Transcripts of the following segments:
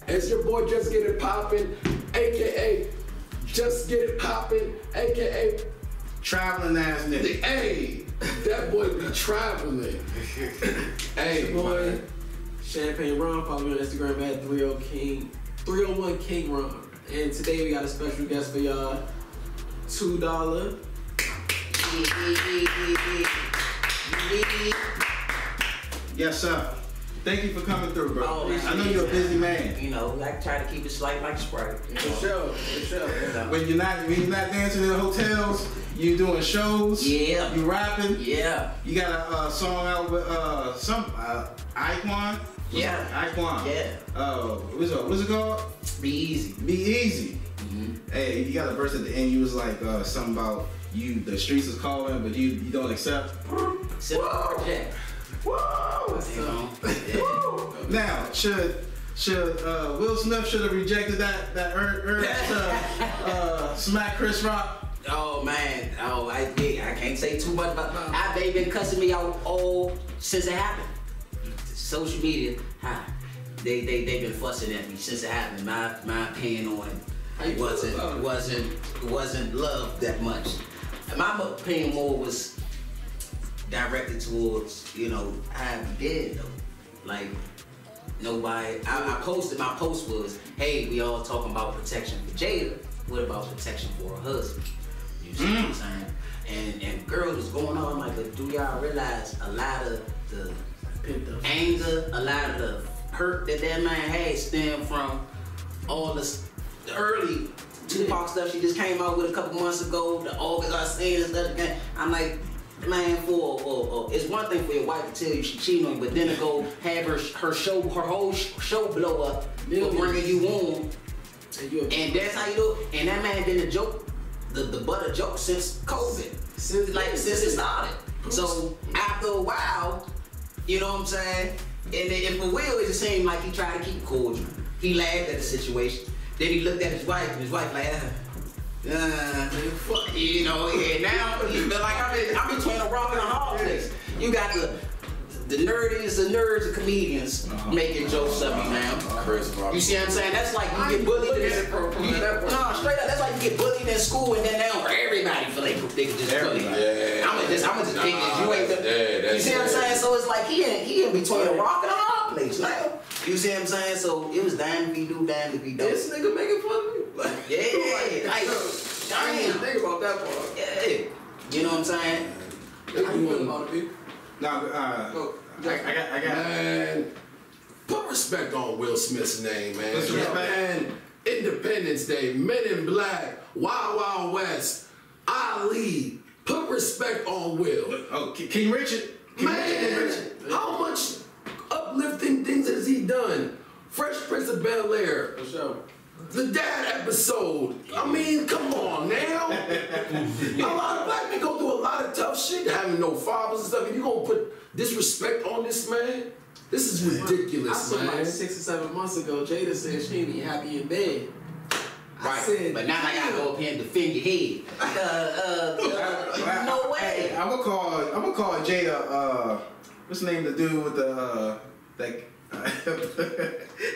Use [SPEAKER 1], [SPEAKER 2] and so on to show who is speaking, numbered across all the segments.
[SPEAKER 1] It's your boy Just Get It Poppin', aka Just Get It Poppin', aka
[SPEAKER 2] Traveling ass nigga.
[SPEAKER 1] Hey, that boy be traveling. Hey, boy.
[SPEAKER 3] Champagne Ron, follow me on Instagram at 301 King Ron. And today we got a special guest for y'all, 2Dollar.
[SPEAKER 2] Yes, sir. Thank you for coming through, bro.
[SPEAKER 4] Oh,
[SPEAKER 2] I know you're a busy man.
[SPEAKER 4] You know, I try to keep it slight like Sprite.
[SPEAKER 3] For sure.
[SPEAKER 2] When you're not dancing in the hotels, you doing shows.
[SPEAKER 4] Yeah.
[SPEAKER 2] You rapping.
[SPEAKER 4] Yeah.
[SPEAKER 2] You got a song out with Iquan.
[SPEAKER 4] Yeah.
[SPEAKER 2] Iquan.
[SPEAKER 4] Yeah.
[SPEAKER 2] What's it called?
[SPEAKER 4] Be easy.
[SPEAKER 2] Be easy.
[SPEAKER 4] Mm-hmm.
[SPEAKER 2] Hey, you got a verse at the end. You was like something about you. The streets is calling, but you don't accept.
[SPEAKER 4] Sit on project.
[SPEAKER 2] Whoa!
[SPEAKER 4] You know. Yeah.
[SPEAKER 2] Now, should Will Smith should have rejected that urge to smack Chris Rock?
[SPEAKER 4] Oh man, I can't say too much about. They've been cussing me out all since it happened. Social media, they've been fussing at me since it happened. My opinion on it wasn't loved that much. My opinion more was directed towards, you know, how we did though. Like nobody. I posted. My post was, "Hey, we all talking about protection for Jada. What about protection for her husband?" You see what I'm saying? And girls was going on like, do y'all realize a lot of the anger, a lot of the hurt that man had stemmed from all the early Tupac stuff she just came out with a couple months ago, the August I seen and stuff. I'm like, man, it's one thing for your wife to tell you she cheating on you, but then to go have her whole show blow up for bringing you on, and that's how you do it. And that man been a joke, the butt of joke since COVID, since it started. So after a while, you know what I'm saying? And for Will, it just seemed like he tried to keep it cordial. He laughed at the situation. Then he looked at his wife, and his wife like, you know, and now he feel like I'm between a rock and a hard place. You got the nerds, the comedians making jokes of me now. You see what I'm saying? That's like you get bullied. Straight up, that's like you get bullied in school, and then now everybody feel like they can just bully. Yeah. I'm gonna just think that you ain't the. You see what I'm saying? So it's like he in between a rock and a hard place now. You see what I'm saying? So it was damn if he do, damn if he don't.
[SPEAKER 3] This nigga making fun of me.
[SPEAKER 4] Yeah, like,
[SPEAKER 3] I didn't think about that part.
[SPEAKER 4] Yeah, you know what I'm saying?
[SPEAKER 3] How you feel about it, people?
[SPEAKER 2] No, I got.
[SPEAKER 1] Man, put respect on Will Smith's name, man. Man, Independence Day, Men in Black, Wild Wild West, Ali. Put respect on Will.
[SPEAKER 2] Oh, King Richard.
[SPEAKER 1] Man, how much uplifting things has he done? Fresh Prince of Bel-Air.
[SPEAKER 3] For sure.
[SPEAKER 1] The Dad episode. I mean, come on now. A lot of black men go through a lot of tough shit, having no fathers and stuff. And you gonna put disrespect on this man? This is ridiculous,
[SPEAKER 3] I saw
[SPEAKER 1] man.
[SPEAKER 3] like 6 or 7 months ago, Jada said she ain't even happy in bed.
[SPEAKER 4] Right,
[SPEAKER 3] said,
[SPEAKER 4] but now I gotta go up here and defend your head. No way.
[SPEAKER 2] Hey, I'm gonna call Jada. What's the name of the dude with the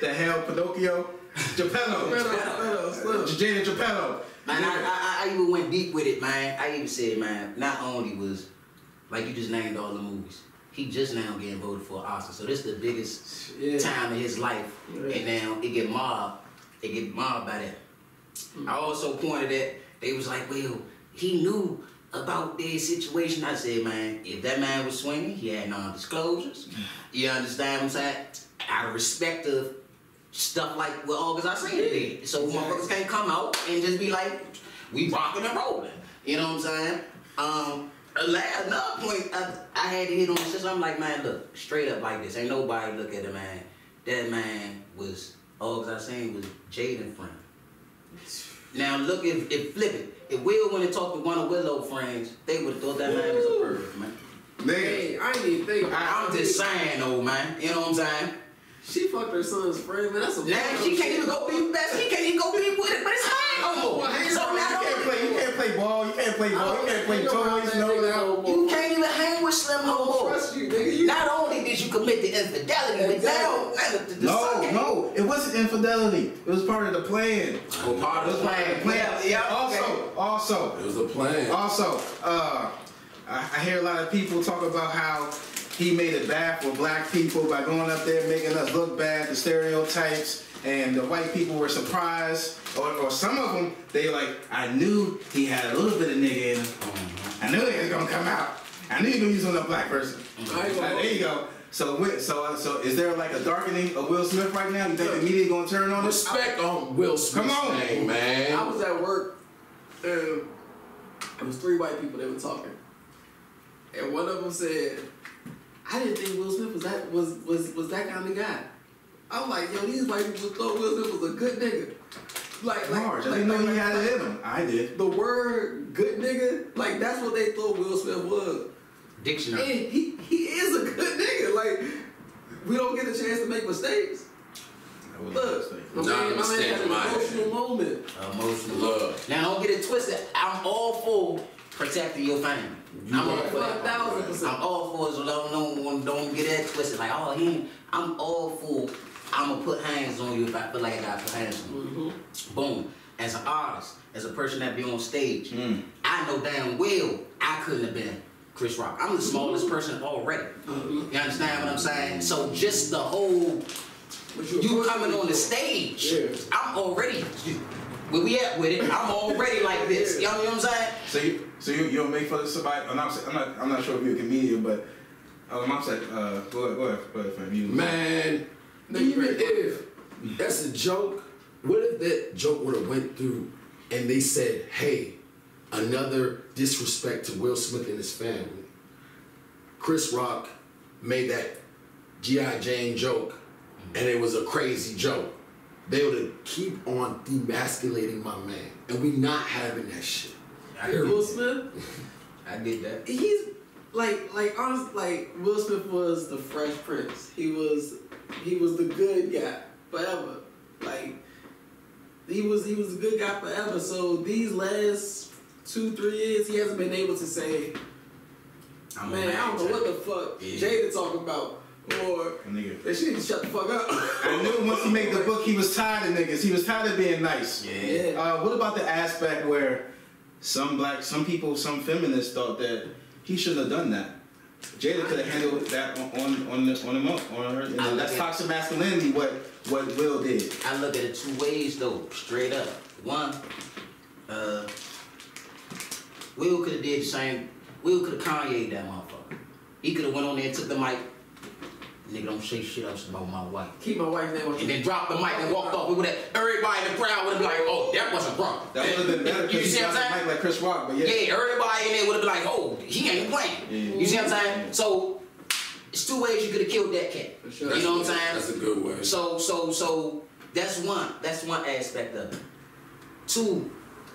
[SPEAKER 2] that hell Pinocchio? Geppetto. Jada Geppetto.
[SPEAKER 4] Man, I even went deep with it, man. I even said, man, not only was, like you just named all the movies, he just now getting voted for an Oscar. So this is the biggest time of his life. Yeah. And now it get mobbed by that. I also pointed at, they was like, well, he knew about their situation. I said, man, if that man was swinging, he had non-disclosures. You understand what I'm saying? Out of respect of stuff like what August I seen did. So motherfuckers can't come out and just be like, we rocking and rolling. You know what I'm saying? Another point I had to hit on this. I'm like, man, look, straight up like this. Ain't nobody look at the man. That man was, August I seen was Jaden friend. Now look, if flip it. If Will went and talked to one of Willow's friends, they would have thought that man was a pervert, man.
[SPEAKER 3] Hey, I ain't even think about it.
[SPEAKER 4] I'm just saying, though, man. You know what I'm saying?
[SPEAKER 3] She fucked her son's friend, man. That's a
[SPEAKER 4] now she can't even go be best. She can't even go be with it, but it's fine no more. So now
[SPEAKER 2] you can't play ball. You can't play ball. You can't play toys.
[SPEAKER 4] You can't even hang with Slim no more.
[SPEAKER 3] Trust you, nigga.
[SPEAKER 4] Not only did you commit the infidelity, but now
[SPEAKER 2] no, it wasn't infidelity. It was part of the plan.
[SPEAKER 4] Oh, part of the plan.
[SPEAKER 2] Yeah. Also,
[SPEAKER 1] it was a plan.
[SPEAKER 2] Also, I hear a lot of people talk about how he made it bad for black people by going up there making us look bad, the stereotypes, and the white people were surprised, or some of them, they like, I knew he had a little bit of nigga in him. I knew it was gonna come out. I knew he was gonna use on a black person. There you go. So is there like a darkening of Will Smith right now? You think the media gonna turn on us?
[SPEAKER 1] Respect on Will Smith.
[SPEAKER 2] Come on,
[SPEAKER 1] name, man.
[SPEAKER 3] I was at work, and it was 3 white people that were talking, and one of them said, "I didn't think Will Smith was that kind of guy." I was like, "Yo, these white people thought Will Smith was a good nigga."
[SPEAKER 2] Marge, I didn't know he had it in him. I did.
[SPEAKER 3] The word "good nigga," like that's what they thought Will Smith was.
[SPEAKER 4] Dictionary.
[SPEAKER 3] And he is a good nigga. Like, we don't get a chance to make mistakes. Look, my man had an emotional moment.
[SPEAKER 4] Emotional love. Now don't get it twisted. I'm all for protecting your family. I'm all for that.
[SPEAKER 3] 1,000%.
[SPEAKER 4] I'm all for it, so don't get that twisted. Like, oh, I'm all for. I'm gonna put hands on you if I feel like I gotta put hands on you. Boom. As an artist, as a person that be on stage, I know damn well I couldn't have been Chris Rock. I'm the smallest person already. You understand what I'm saying? So just the whole you coming on the stage, I'm already where we at with it. I'm already like this. You know what I'm saying?
[SPEAKER 2] So you don't make fun of somebody? I'm not sure if you're a comedian, but I'm saying go ahead, fam.
[SPEAKER 1] Man, even if that's a joke, what if that joke would have went through and they said, hey, another disrespect to Will Smith and his family. Chris Rock made that G.I. Jane joke, and it was a crazy joke. They would keep on demasculating my man, and we not having that shit.
[SPEAKER 3] Will Smith,
[SPEAKER 4] I get that.
[SPEAKER 3] he's honestly, like Will Smith was the Fresh Prince. He was the good guy forever. Like he was the good guy forever. So these last 2-3 years, he hasn't been able to say, man, I don't know what the fuck Jada talking about, or they should need to shut the fuck up.
[SPEAKER 2] I knew once he made the book, he was tired of niggas. He was tired of being nice.
[SPEAKER 3] Yeah.
[SPEAKER 2] What about the aspect where some people, some feminists thought that he shouldn't have done that? Jada could have handled that on her. You know, that's toxic masculinity. What Will did.
[SPEAKER 4] I look at it 2 ways though, straight up. One, Will could have did the same. Will could have Kanye'd that motherfucker. He could have went on there and took the mic. Nigga, don't say shit else about my wife.
[SPEAKER 3] Keep my wife's name on you.
[SPEAKER 4] And then dropped the mic and walked off. Everybody in the crowd would have been like, oh, that wasn't wrong.
[SPEAKER 2] That would have been better because he got the mic like Chris Rock, but
[SPEAKER 4] yeah, everybody in there would have been like, oh, he ain't playing.
[SPEAKER 2] Yeah.
[SPEAKER 4] You see what I'm saying? So, it's 2 ways you could have killed that cat.
[SPEAKER 3] Sure.
[SPEAKER 4] You know what I'm saying?
[SPEAKER 1] That's a good way.
[SPEAKER 4] So that's one aspect of it. 2,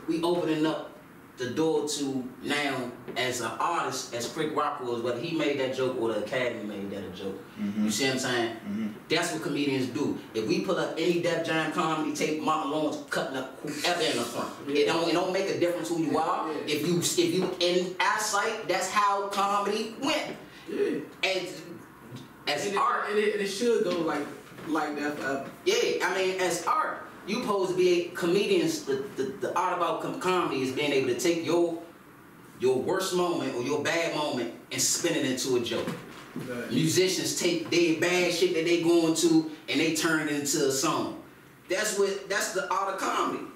[SPEAKER 4] we opening up the door to now as an artist, as Chris Rock was, whether he made that joke or the Academy made that a joke. You see what I'm saying? That's what comedians do. If we put up any Def Jam comedy tape, Martin Lawrence cutting up whoever in the front. It don't make a difference who you are. If you in our sight, that's how comedy went. And as art,
[SPEAKER 3] and it should go like that forever.
[SPEAKER 4] Yeah, I mean, as art, you supposed to be comedians. The art about comedy is being able to take your worst moment or your bad moment and spin it into a joke. Right. Musicians take their bad shit that they going to and they turn it into a song. That's the art of comedy.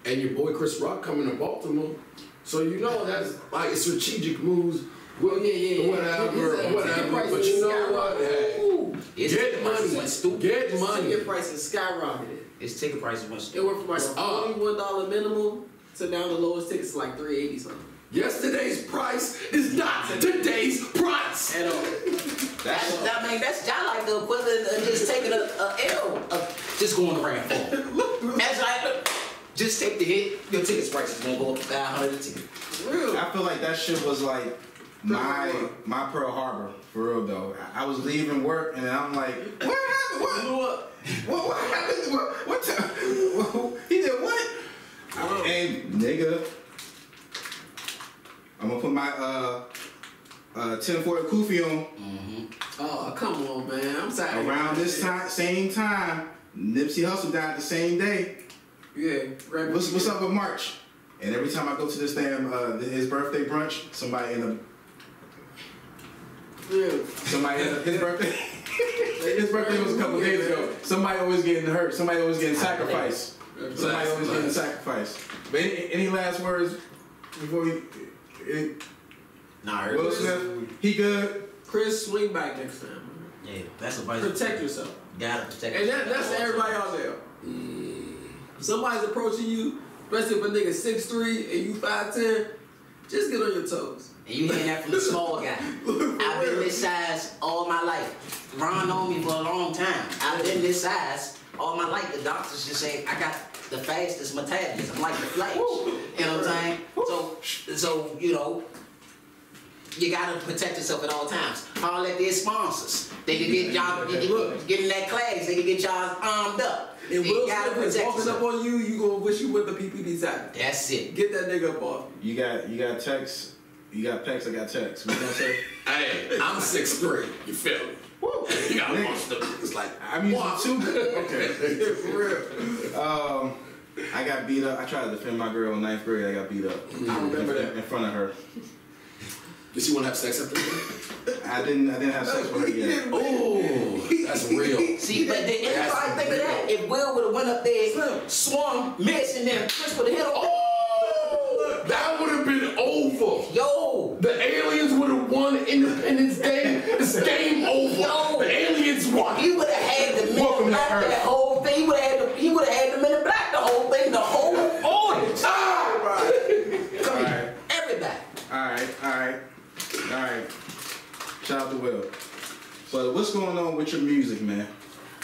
[SPEAKER 1] And your boy Chris Rock coming to Baltimore, so you know that's like a strategic moves. Well, whatever. But you know what? Hey, get money. Get money.
[SPEAKER 3] Ticket prices skyrocketed.
[SPEAKER 4] Its ticket prices went stupid.
[SPEAKER 3] It went from like a $41 minimum to now the lowest tickets is like $380 something.
[SPEAKER 1] Yesterday's price is not today's price
[SPEAKER 3] at all.
[SPEAKER 4] That's like the equivalent of just taking a L, just going around. That's like, just take the hit. Your tickets prices gonna go up to $500 a ticket.
[SPEAKER 3] Real.
[SPEAKER 2] I feel like that shit was like my Pearl Harbor, for real though. I was leaving work and I'm like, what happened? What happened? What he did what? Hey, nigga, I'm gonna put my 1040 Kufi on.
[SPEAKER 3] Oh, come on, man. I'm sorry.
[SPEAKER 2] Around this time, same time, Nipsey Hussle died the same day.
[SPEAKER 3] Yeah.
[SPEAKER 2] What's up with March? And every time I go to this damn his birthday brunch, somebody in the his birthday. His birthday was a couple days ago. Somebody always getting hurt. Somebody always getting sacrificed. Somebody always getting sacrificed. But any last words before we?
[SPEAKER 4] Nah,
[SPEAKER 2] Will Smith, he good.
[SPEAKER 3] Chris, swing back next time.
[SPEAKER 4] Yeah, that's advice.
[SPEAKER 3] Protect yourself.
[SPEAKER 4] Gotta protect
[SPEAKER 3] And
[SPEAKER 4] yourself.
[SPEAKER 3] that's to everybody out there. If somebody's approaching you, especially if a nigga 6'3" and you 5'10", just get on your toes.
[SPEAKER 4] And you hearing that from the small guy. I've been this size all my life. Ron known me for a long time. I've been this size all my life. The doctors just say I got the fastest metabolism, like the Flash. You know what I'm saying? So you know, you gotta protect yourself at all times. Holler at their sponsors. They can get y'all get in that class. They can get y'all armed up.
[SPEAKER 3] If Will Smith is walking up on you, you gonna wish you with the PPD tag.
[SPEAKER 4] That's it.
[SPEAKER 3] Get that nigga up off.
[SPEAKER 2] You got text. You got pecs. I got text. What you gonna say?
[SPEAKER 1] Hey, I'm 6'3". You feel me? Woo. You got monster. It's like
[SPEAKER 2] I'm using two. Okay.
[SPEAKER 3] For real.
[SPEAKER 2] I got beat up. I tried to defend my girl in 9th grade. I got beat up.
[SPEAKER 3] I remember that.
[SPEAKER 2] In front of her.
[SPEAKER 1] Did she want to have sex after that?
[SPEAKER 2] I didn't have sex with her yet.
[SPEAKER 1] Oh, that's real.
[SPEAKER 4] See, but then everybody think of that. If Will would have went up there, swung, missed, and then Chris would have hit him.
[SPEAKER 1] Oh, that would have been over.
[SPEAKER 4] Yo,
[SPEAKER 1] The aliens would have won Independence Day. It's game over.
[SPEAKER 4] Yo.
[SPEAKER 1] The aliens won.
[SPEAKER 4] he would have had the men
[SPEAKER 2] Welcome
[SPEAKER 4] in
[SPEAKER 2] to
[SPEAKER 4] black
[SPEAKER 2] Earth.
[SPEAKER 4] that whole thing. He would have had the men in black the whole thing, the whole audience. Come here, everybody.
[SPEAKER 2] All right. Shout out to Will. But what's going on with your music, man?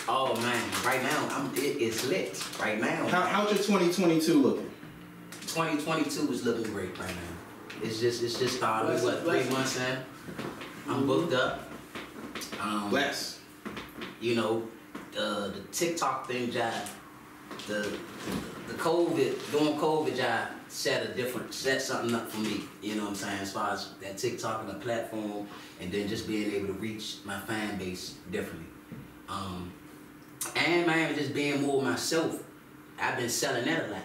[SPEAKER 4] Oh man, right now it is lit. Right now,
[SPEAKER 2] How's your 2022 looking?
[SPEAKER 4] 2022 is looking great right now. It's just started. What, 3 months in? I'm booked up.
[SPEAKER 2] Bless.
[SPEAKER 4] You know, the TikTok thing job, the doing COVID job set something up for me, you know what I'm saying, as far as that TikTok and the platform, and then just being able to reach my fan base differently. And man, just being more myself. I've been selling that a lot.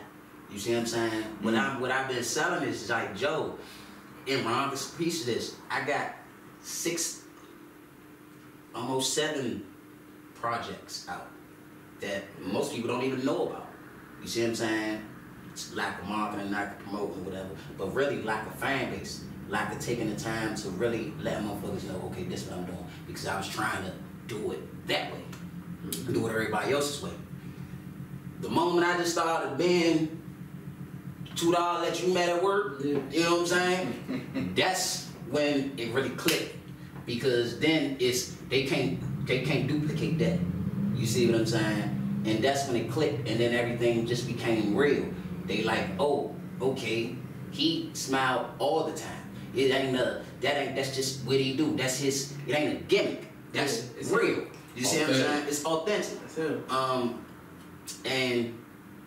[SPEAKER 4] You see what I'm saying? What I've been selling is like, Joe, and Ron can speak to this, I got almost 7 projects out that most people don't even know about. You see what I'm saying? It's lack of marketing, lack of promoting, whatever, but really lack of fan base, lack of taking the time to really let motherfuckers know, okay, this is what I'm doing, because I was trying to do it that way, do it everybody else's way. The moment I just started being $2 that you met at work, you know what I'm saying? That's when it really clicked, because then they can't duplicate that. You see what I'm saying? And that's when it clicked, and then everything just became real. They like, oh, okay, he smiled all the time. That's just what he do. That's his. It ain't a gimmick. That's real. You see what I'm saying? It's authentic.
[SPEAKER 3] That's him.
[SPEAKER 4] And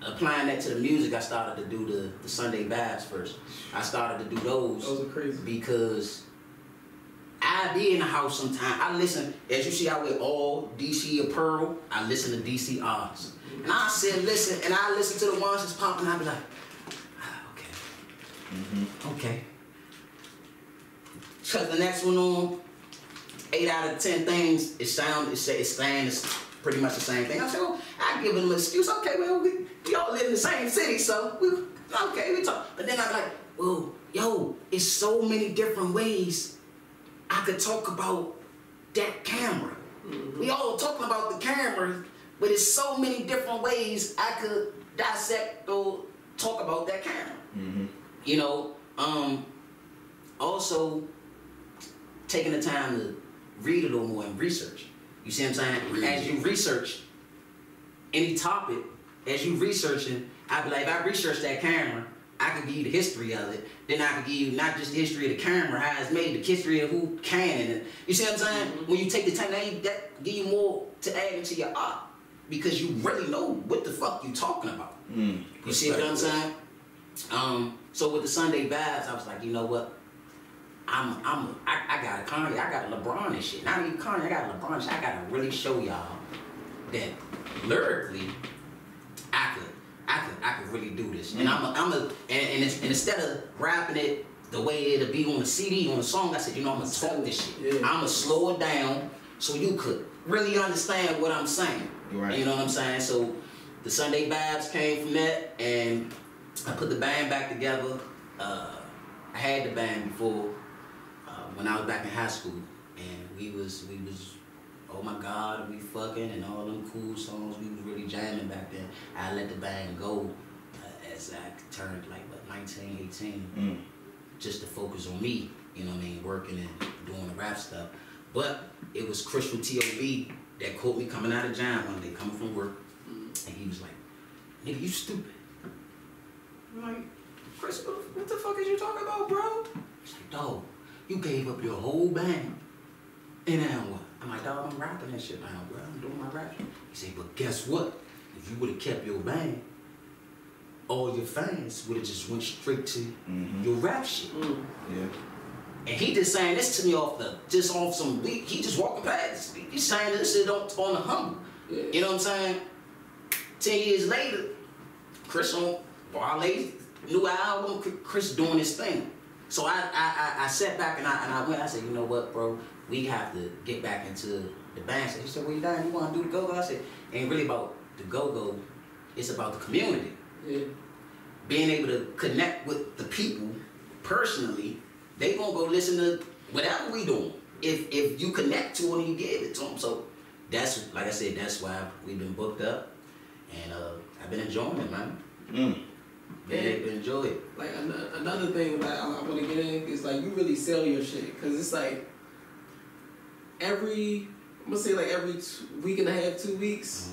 [SPEAKER 4] applying that to the music, I started to do the Sunday vibes first. I started to do those.
[SPEAKER 3] Those are crazy.
[SPEAKER 4] Because I be in the house sometimes. I listen, as you see, I wear all DC apparel. I listen to DC artists. And I sit listen, and I listen to the ones that's popping, and I be like, okay. Okay. Because the next one on, 8 out of 10 things, it's pretty much the same thing. I say, well, I give them an excuse. Okay, well, we all live in the same city, so we talk. But then I'm like, well, yo, it's so many different ways I could talk about that camera. We all talking about the camera, but it's so many different ways I could dissect or talk about that camera. You know, also taking the time to read a little more and research. You see what I'm saying? As you research any topic, as you researching, I be like, if I research that camera, I can give you the history of it. Then I can give you not just the history of the camera, how it's made, the history of who can it. You see what I'm saying? When you take the time, that give you more to add into your art, because you really know what the fuck you talking about. You see what I'm saying? So with the Sunday vibes, I was like, you know what? I got a Kanye, I got a LeBron and shit. Not even Kanye, I got a LeBron and shit. I gotta really show y'all that lyrically, I could really do this. And and instead of rapping it the way it'll be on the CD, on the song, I said, you know, I'm gonna talk this shit.
[SPEAKER 3] Yeah.
[SPEAKER 4] I'm gonna slow it down so you could really understand what I'm saying.
[SPEAKER 2] Right.
[SPEAKER 4] You know what I'm saying? So the Sunday Vibes came from that, and I put the band back together. I had the band before when I was back in high school, and we was oh my God, we fucking and all them cool songs. We was really jamming back then. I let the band go as I turned like 19, 18, just to focus on me. You know what I mean, working and doing the rap stuff. But it was Chris from TOB that caught me coming out of jam one day, coming from work, and he was like, "Nigga, you stupid." I'm like, "Chris, what the fuck is you talking about, bro?" He's like, "Dog, you gave up your whole band, and now what?" I'm like, "Dog, I'm rapping that shit now, bro. I'm doing my rap." He said, "But guess what? If you would have kept your band, all your fans would have just went straight to your rap shit."
[SPEAKER 2] Yeah.
[SPEAKER 4] And he just saying this to me off some week. He just walking past. He's saying this shit on the humble.
[SPEAKER 3] Yeah.
[SPEAKER 4] You know what I'm saying? 10 years later, Chris on Wale's new album, Chris doing his thing. So I sat back and I went, I said, you know what, bro? We have to get back into the band. He said, "Well, you down? You want to do the Gogo?" I said, "It ain't really about the Gogo. It's about the community."
[SPEAKER 3] Yeah.
[SPEAKER 4] Being able to connect with the people personally, they gonna go listen to whatever we doing. If you connect to them and you give it to them. So that's, like I said, that's why we've been booked up, and I've been enjoying it, man. Yeah, been enjoying it.
[SPEAKER 3] Like another thing that I want to get in is like you really sell your shit, because it's like every week and a half, 2 weeks,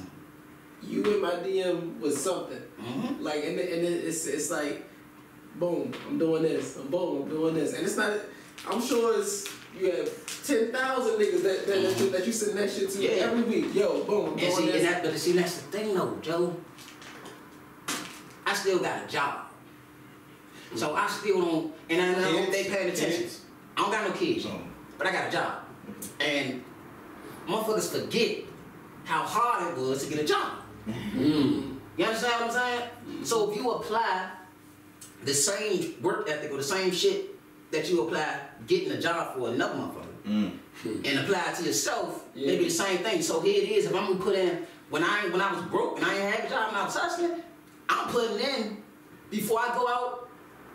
[SPEAKER 3] you in my DM with something. Like and it's like, boom, I'm doing this. Boom, I'm doing this. And it's not. I'm sure you have 10,000 niggas that you send that shit to every week. Yo, boom, I'm doing this.
[SPEAKER 4] But see, that's the thing though, Joe. I still got a job, so I still don't. And I know they paying attention. I don't got no kids, but I got a job, and motherfuckers forget how hard it was to get a job. You understand what I'm saying? So if you apply the same work ethic or the same shit that you apply getting a job for another motherfucker and apply it to yourself, they be the same thing. So here it is. If I'm gonna put in when I was broke and I ain't had a job and I was hustling, I'm putting in before I go out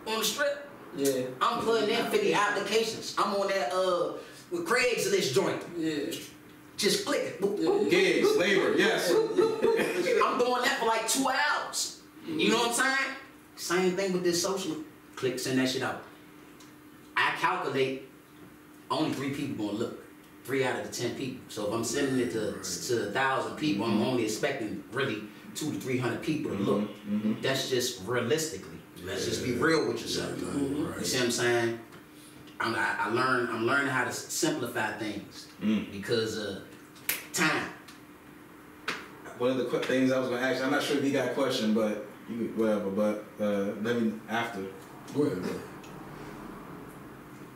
[SPEAKER 4] on the strip.
[SPEAKER 3] Yeah.
[SPEAKER 4] I'm putting in 50 applications. I'm on that with Craigslist joint.
[SPEAKER 3] Yeah.
[SPEAKER 4] Just click it.
[SPEAKER 2] Gigs, labor, yes.
[SPEAKER 4] I'm doing that for like 2 hours. You know what I'm saying? Same thing with this social. Click, send that shit out. I calculate only 3 people gonna look. 3 out of the 10 people. So if I'm sending it to 1,000 people, I'm only expecting really 200 to 300 people to look. That's just realistically. Let's just be real with yourself. You see what I'm saying? I'm learning how to simplify things because of time.
[SPEAKER 2] One of the things I was gonna ask you, I'm not sure if you got a question, but you whatever. But let me after.
[SPEAKER 1] Go ahead, bro.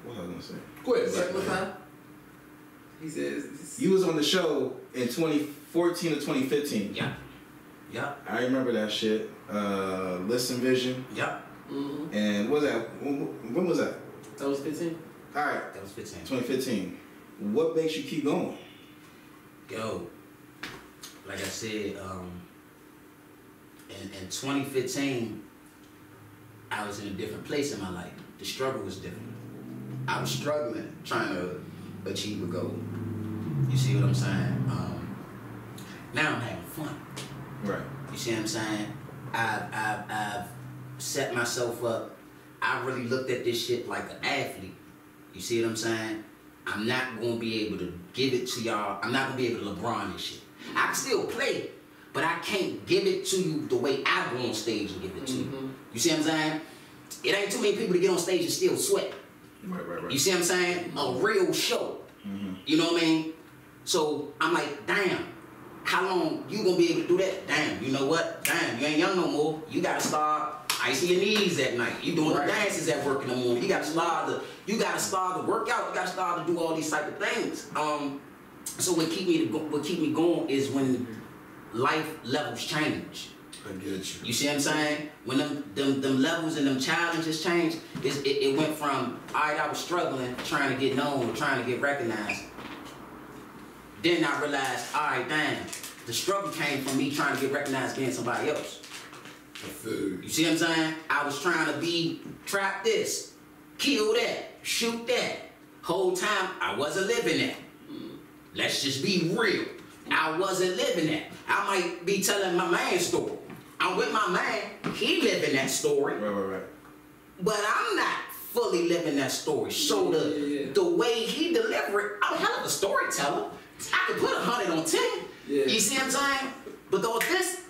[SPEAKER 2] What was I gonna say?
[SPEAKER 1] Go ahead,
[SPEAKER 3] Simplify. He says
[SPEAKER 2] You was on the show in 2014 or 2015.
[SPEAKER 4] Yeah.
[SPEAKER 2] I remember that shit. Listen Vision.
[SPEAKER 4] Yeah.
[SPEAKER 2] And what was that? When was that?
[SPEAKER 3] that was 15.
[SPEAKER 2] All right.
[SPEAKER 4] That was 15.
[SPEAKER 2] 2015. What makes you keep going?
[SPEAKER 4] Yo, like I said, in 2015, I was in a different place in my life. The struggle was different. I was struggling trying to achieve a goal. You see what I'm saying? Now I'm having fun.
[SPEAKER 2] Right.
[SPEAKER 4] You see what I'm saying? I've set myself up. I really looked at this shit like an athlete. You see what I'm saying? I'm not gonna be able to give it to y'all. I'm not gonna be able to LeBron this shit. I can still play, but I can't give it to you the way I go on stage and give it to you. You see what I'm saying? It ain't too many people to get on stage and still sweat.
[SPEAKER 2] Right.
[SPEAKER 4] You see what I'm saying? A real show. You know what I mean? So I'm like, damn, how long you gonna be able to do that? Damn, you know what? Damn, you ain't young no more. You gotta start icing your knees at night. You doing the dances at work in the morning. You gotta start to work out. You gotta start to do all these type of things. So what keep me going is when life levels change.
[SPEAKER 1] I get you.
[SPEAKER 4] You see what I'm saying? When them levels and them challenges change, it went from, all right, I was struggling, trying to get known, trying to get recognized. Then I realized, all right, damn, the struggle came from me trying to get recognized being somebody else. You see what I'm saying? I was trying to be, trap this, kill that, shoot that. Whole time, I wasn't living that. Let's just be real. I wasn't living that. I might be telling my man's story. I'm with my man, he living that story.
[SPEAKER 2] Right.
[SPEAKER 4] But I'm not fully living that story. So the way he delivered it, I'm a hell of a storyteller. I could put 100 on 10.
[SPEAKER 3] Yeah.
[SPEAKER 4] You see what I'm saying? But though this,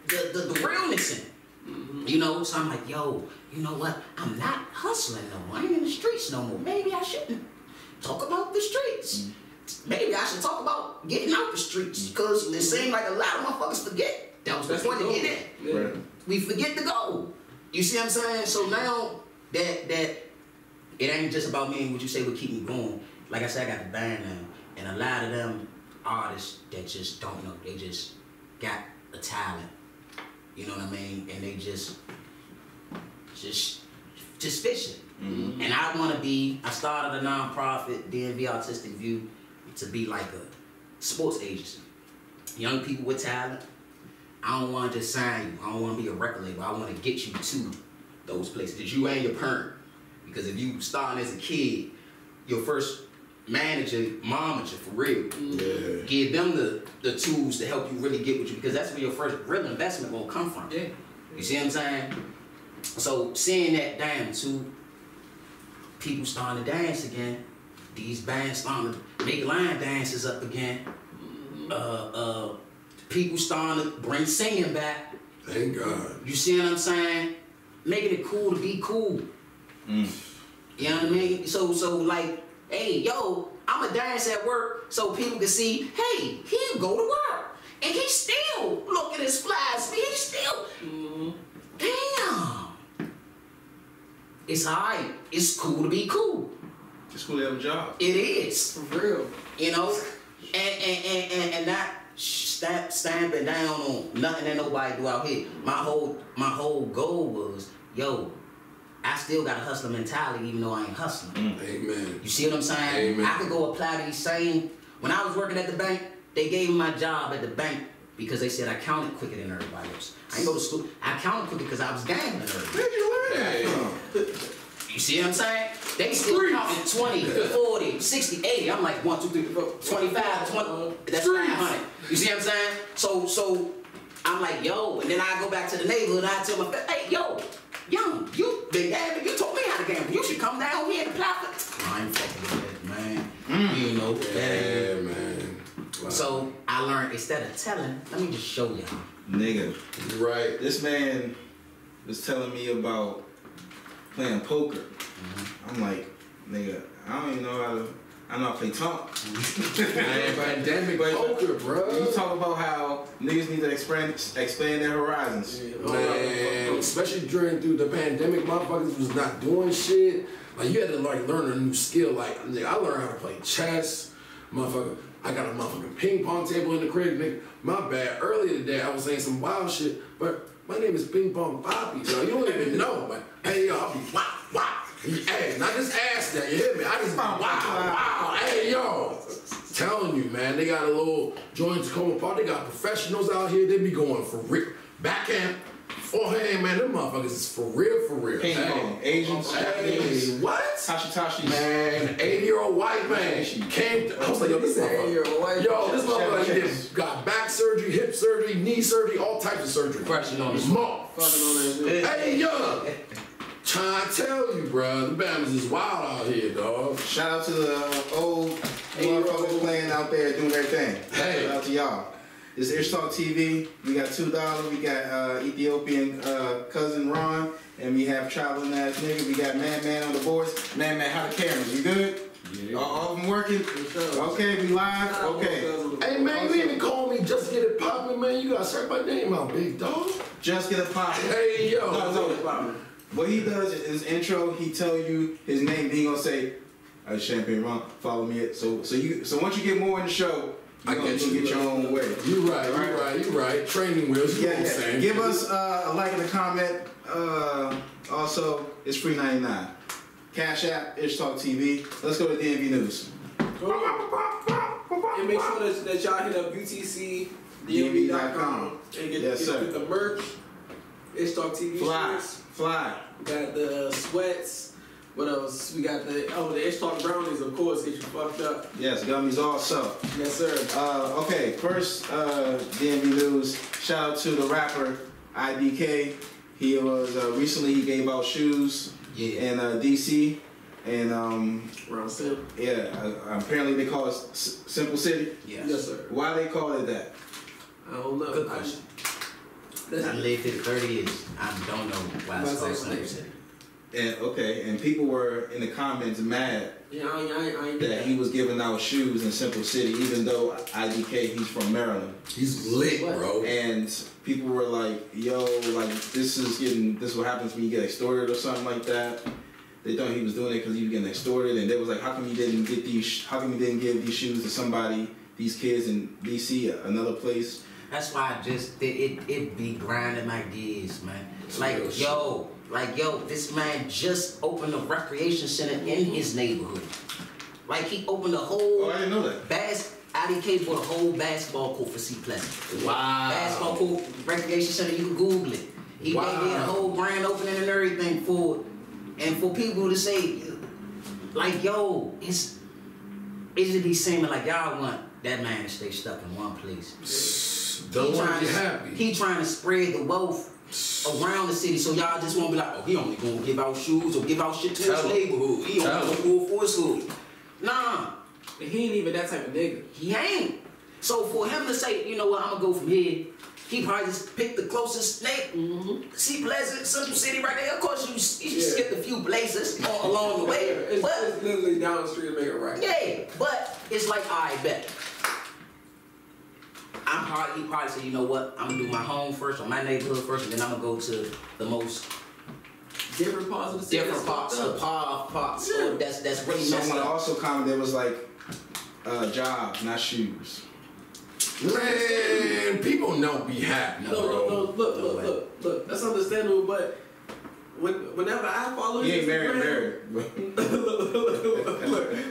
[SPEAKER 4] the realness in it. You know, so I'm like, yo, you know what? I'm not hustling no more. I ain't in the streets no more. Maybe I shouldn't talk about the streets. Maybe I should talk about getting out the streets, because it seems like a lot of motherfuckers forget. That was the point to get in.
[SPEAKER 3] Yeah.
[SPEAKER 2] Right.
[SPEAKER 4] We forget to go. You see what I'm saying? So now that it ain't just about me and what you say would keep me going. Like I said, I got the band now, and a lot of them artists that just don't know. They just got a talent. You know what I mean? And they just fishing.
[SPEAKER 2] Mm-hmm.
[SPEAKER 4] And I started a nonprofit, DMV Artistic View, to be like a sports agency. Young people with talent. I don't want to just sign you. I don't want to be a record label. I want to get you to those places. You and your parent. Because if you starting as a kid, your first manager, momager for real.
[SPEAKER 1] Yeah.
[SPEAKER 4] Give them the tools to help you really get what you, because that's where your first real investment will come from.
[SPEAKER 3] Yeah.
[SPEAKER 4] You see what I'm saying? So seeing that, damn, too, people starting to dance again. These bands starting to make line dances up again. People starting to bring singing back.
[SPEAKER 1] Thank God.
[SPEAKER 4] You see what I'm saying? Making it cool to be cool. You know what I mean? So like, hey, yo, I'ma dance at work so people can see, hey, he go to work. And he still looking as fly as me. He still, damn. It's alright. It's cool to be cool.
[SPEAKER 2] It's cool to have a job.
[SPEAKER 4] It is.
[SPEAKER 3] For real.
[SPEAKER 4] You know? And not stamping down on nothing that nobody do out here. My whole goal was, yo, I still got a hustler mentality even though I ain't hustling.
[SPEAKER 1] Amen.
[SPEAKER 4] You see what I'm saying?
[SPEAKER 1] Amen.
[SPEAKER 4] I could go apply these same. When I was working at the bank, they gave me my job at the bank because they said I counted quicker than everybody else. I didn't go to school. I counted quicker because I was gambling early.
[SPEAKER 2] Where'd you learn that from?
[SPEAKER 4] You see what I'm saying? They still counting 20, 40, 60, 80. I'm like 1, 2, 3, 4, 25, 20. That's 500. You see what I'm saying? So I'm like, yo, and then I go back to the neighborhood and I tell my friend, hey, yo, young, you been gambling. You taught me how to gamble. You should come down here and apply for. I ain't fucking with that, man. You know,
[SPEAKER 1] Yeah, man. Wow.
[SPEAKER 4] So I learned, instead of telling, let me just show y'all.
[SPEAKER 2] Nigga.
[SPEAKER 1] Right.
[SPEAKER 2] This man was telling me about playing poker. I'm like, nigga, I don't even know how to. I know how to play talk.
[SPEAKER 1] Man, pandemic poker, bro.
[SPEAKER 2] You talk about how niggas need to expand their horizons.
[SPEAKER 1] Man, especially through the pandemic, motherfuckers was not doing shit. Like, you had to like learn a new skill. Like, nigga, I learned how to play chess, motherfucker. I got a motherfucking ping pong table in the crib, nigga. My bad. Earlier today, I was saying some wild shit, but my name is Ping Pong Poppy, yo. You don't even know, man. Hey, yo, I'll be wow. Hey, not just ask that, you hear me? I just wow. Hey, yo. Telling you, man, they got a little joint Tacoma Park. They got professionals out here. They be going for real. Backhand, forehand, man. Them motherfuckers is for real.
[SPEAKER 2] Ping pong, Asians,
[SPEAKER 1] Hey, what?
[SPEAKER 2] Tashi.
[SPEAKER 1] Man, 80-year-old white man came to, I was like, yo, this motherfucker. Yo, this motherfucker got back surgery, hip surgery, knee surgery, all types of surgery.
[SPEAKER 4] Question on the
[SPEAKER 1] Small.
[SPEAKER 3] Fucking on that shit.
[SPEAKER 1] Hey, yo. Trying to tell you, bro, the Bama's is wild out here, dog.
[SPEAKER 2] Shout out to the old motherfuckers playing out there doing their thing.
[SPEAKER 1] Hey.
[SPEAKER 2] Shout out to y'all. This is Ishtalk TV. We got $2. We got Ethiopian cousin Ron, and we have traveling ass nigga. We got Man on the boards. Man, how the cameras? You good? Yeah. All of them working? Okay, we live? Okay.
[SPEAKER 1] Hey, man, you even call me Just Get It Poppin', man. You gotta start my name out, big dog.
[SPEAKER 2] Just Get It Poppin'.
[SPEAKER 1] Hey, yo.
[SPEAKER 2] No. What he does in his intro, he tell you his name, then he gonna say, Champagne Ron, follow me. So once you get more in the show,
[SPEAKER 1] I get you.
[SPEAKER 2] Get your own way.
[SPEAKER 1] You're right. Training wheels. You know what I'm saying?
[SPEAKER 2] Give us a like and a comment. Also, it's free 99. Cash App, Ishtalk TV. Let's go to DMV News.
[SPEAKER 3] And make sure that y'all hit up UTCDMV.com and get the merch. Ishtalk TV shirts.
[SPEAKER 2] Fly.
[SPEAKER 3] Got the sweats. What else? We got the Ishtalk brownies, of course, get you fucked up.
[SPEAKER 2] Yes, gummies also.
[SPEAKER 3] Yes, sir.
[SPEAKER 2] Okay, first DMV News. Shout out to the rapper IDK. He was recently he gave out shoes in DC, and apparently they call it Simple City.
[SPEAKER 3] Yes, sir.
[SPEAKER 2] Why they call it that?
[SPEAKER 3] I don't know.
[SPEAKER 4] Good question. I lived here 30 years. I don't know why it's called Simple City.
[SPEAKER 2] And people were in the comments mad that he was giving out shoes in Simple City, even though IDK, he's from Maryland.
[SPEAKER 1] He's lit, bro.
[SPEAKER 2] And people were like, yo, like this is what happens when you get extorted or something like that. They thought he was doing it because he was getting extorted, and they was like, how come you didn't give these shoes to somebody, these kids in DC, another place?
[SPEAKER 4] That's why it be grinding my gears, man. Like, yo, this man just opened a recreation center in his neighborhood. Like, he opened a whole...
[SPEAKER 2] Oh, I didn't know that.
[SPEAKER 4] IDK bought a whole basketball court for C Pleasant.
[SPEAKER 1] Wow.
[SPEAKER 4] Basketball court, recreation center, you can Google it. He did a whole grand opening and everything for it. And for people to say, like, yo, it should be seeming like y'all want that man to stay stuck in one place.
[SPEAKER 1] Don't want to be happy.
[SPEAKER 4] He trying to spread the wealth around the city, so y'all just won't be like, oh, he only gonna give out shoes or give out shit to his neighborhood. He only gonna go for his hood. Nah.
[SPEAKER 3] He ain't even that type of nigga.
[SPEAKER 4] He ain't. So for him to say, you know what, I'm gonna go from here, he probably just picked the closest neighborhood. See Pleasant, Central City right there. Of course, you skipped a few places along the way.
[SPEAKER 3] It's literally down the street to make it right.
[SPEAKER 4] Yeah, but it's like, I bet. He probably said, you know what, I'm gonna do my home first or my neighborhood first, and then I'm gonna go to the most
[SPEAKER 3] different parts of the city.
[SPEAKER 4] Different parts. So that's really messed
[SPEAKER 2] Someone
[SPEAKER 4] up.
[SPEAKER 2] also commented, was like, jobs, not shoes.
[SPEAKER 1] Man, people don't be happy, bro.
[SPEAKER 3] Look. That's understandable, but whenever I follow his Instagram,
[SPEAKER 2] look,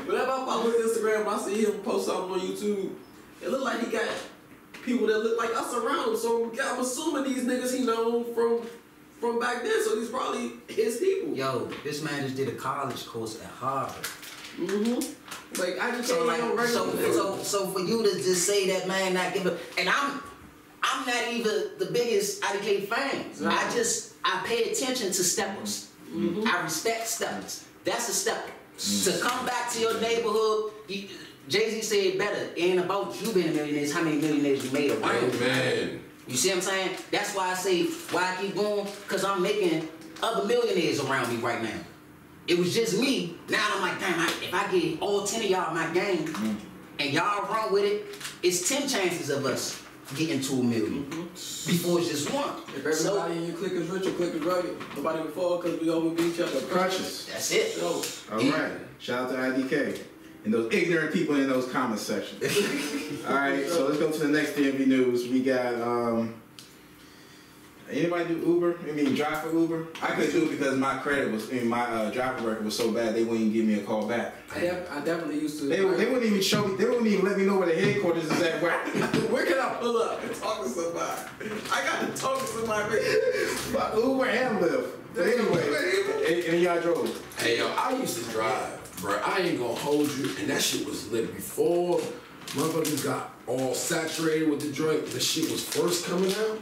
[SPEAKER 3] whenever I follow his Instagram, I see him post something on YouTube. It look like he got people that look like us around him. So I'm assuming these niggas he known from back then. So these probably his people.
[SPEAKER 4] Yo, this man just did a college course at Harvard.
[SPEAKER 3] Like I just
[SPEAKER 4] so for you to just say that man not giving, and I'm not even the biggest IDK fan. Right. I pay attention to steppers. I respect steppers. That's a stepper. To come back to your neighborhood. Jay-Z said it better. It ain't about you being a millionaire, it's how many millionaires you made around.
[SPEAKER 1] Man.
[SPEAKER 4] You see what I'm saying? That's why I say, why I keep going, because I'm making other millionaires around me right now. It was just me. Now I'm like, damn, if I get all 10 of y'all my game, and y'all run with it, it's 10 chances of us getting to $1 million. Before it's just one.
[SPEAKER 3] If everybody in your clique is rich, your clique is rugged, nobody will fall because we always beat each other.
[SPEAKER 2] Crutches.
[SPEAKER 4] That's it.
[SPEAKER 3] So,
[SPEAKER 2] Alright. Shout out to IDK. And those ignorant people in those comment sections. Alright, so let's go to the next DMV News. We got, anybody do Uber? Drive for Uber? I couldn't do it because my credit was, my driver record was so bad they wouldn't even give me a call back.
[SPEAKER 3] I definitely used to.
[SPEAKER 2] They wouldn't even show me, they wouldn't even let me know where the headquarters is at.
[SPEAKER 3] Where can I pull up and talk to somebody? I got to talk to somebody.
[SPEAKER 2] About Uber and Lyft. But anyway, and y'all drove.
[SPEAKER 1] Hey, yo, I used to drive. Bro, I ain't gonna hold you, and that shit was lit before motherfuckers got all saturated with the joint. The shit was first coming out.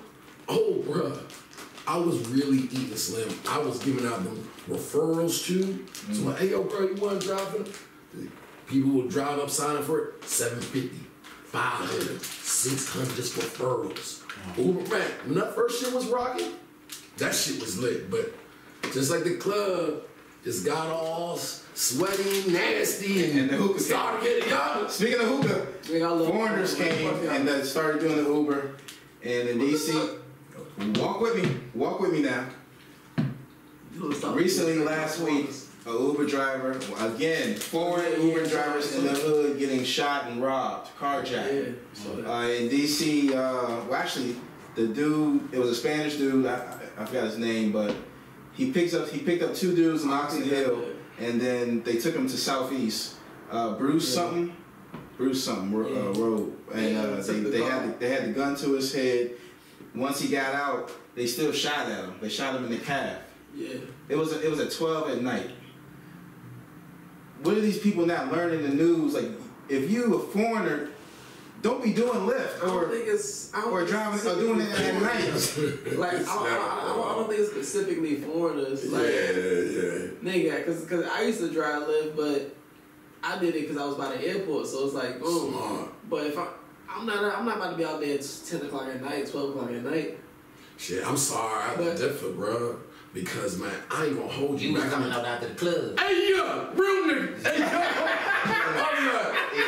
[SPEAKER 1] Oh, bro, I was really eating slim. I was giving out them referrals too. So like, hey, yo, bro, you want to drive it? People would drive up, sign up for it, $750, $500, $600 just referrals. Uber, man, when that first shit was rocking, that shit was lit. But just like the club, just got all sweaty, nasty, and the hookah started getting young.
[SPEAKER 2] Speaking of hookah, foreigners came and started doing the Uber. And in DC, walk with me now. Recently, last week, an Uber driver. Again, 4 Uber drivers in the hood getting shot and robbed, carjacked. In DC, well, actually, the dude, it was a Spanish dude. I forgot his name, but he picked up 2 dudes in Oxon Hill, and then they took him to Southeast, Bruce something road, and they had the gun to his head. Once he got out, they still shot at him. They shot him in the calf.
[SPEAKER 3] Yeah.
[SPEAKER 2] It was at 12 at night. What are these people not learning the news? Like, if you a foreigner, don't be doing Lyft or driving or doing it at night.
[SPEAKER 3] Like, I don't think it's specifically foreigners. Like, nigga, because I used to drive Lyft, but I did it because I was by the airport, so it's like, boom.
[SPEAKER 1] Smart.
[SPEAKER 3] But if I'm not about to be out there at 10 o'clock at night, 12 o'clock at night.
[SPEAKER 1] Shit, I'm sorry, I have to differ, bro. Because, man, I ain't gonna hold you
[SPEAKER 4] back.
[SPEAKER 1] You
[SPEAKER 4] coming out after the club.
[SPEAKER 1] Hey, yeah, real nigga. Hey,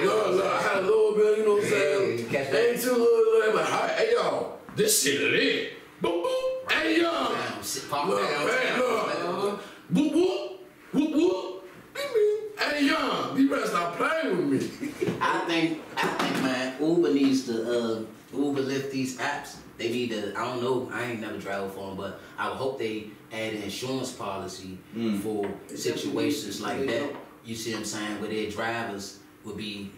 [SPEAKER 1] yo. Look, I had a little bit, you know what I'm saying? Ain't too little, but hey, yo, this shit lit. Boop, boop. Hey, yo. Look. Boop, boop. Whoop, whoop. Hey, yo, you better stop playing with me.
[SPEAKER 4] I think, man, Uber needs to, Uber lift these apps. They need to, I don't know, I ain't never driven for them, but I would hope they add an insurance policy for situations like that. You see what I'm saying? Where their drivers would be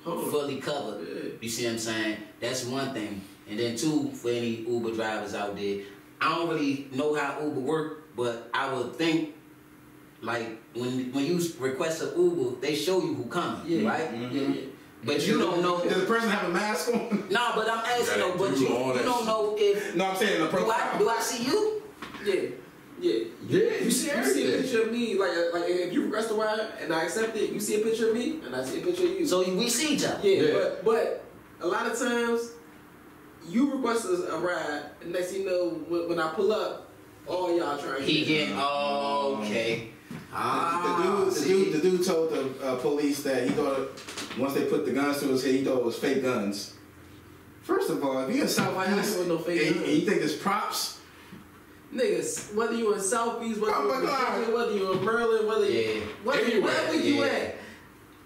[SPEAKER 4] fully covered. You see what I'm saying? That's one thing. And then 2, for any Uber drivers out there, I don't really know how Uber work, but I would think, like, when you request an Uber, they show you who coming, right?
[SPEAKER 3] Yeah.
[SPEAKER 4] But you don't know.
[SPEAKER 2] Does the person have a mask on?
[SPEAKER 4] No, but I'm asking though. But you don't know if.
[SPEAKER 2] No, I'm saying the profile.
[SPEAKER 4] Do I see you?
[SPEAKER 3] Yeah,
[SPEAKER 1] you see everything.
[SPEAKER 3] You see a picture of me, like if you request a ride and I accept it, you see a picture of me and I see a picture of you.
[SPEAKER 4] So we see each other.
[SPEAKER 3] Yeah. But a lot of times you request a ride and next thing you know, when I pull up, all y'all trying to
[SPEAKER 4] get okay.
[SPEAKER 2] The dude told the police that he thought once they put the guns to his head, he thought it was fake guns. First of all, if you in Southeast
[SPEAKER 3] no fake guns.
[SPEAKER 2] and you think it's props,
[SPEAKER 3] niggas, whether you in Southeast, whether you in Virginia, whether you in Maryland, wherever you at,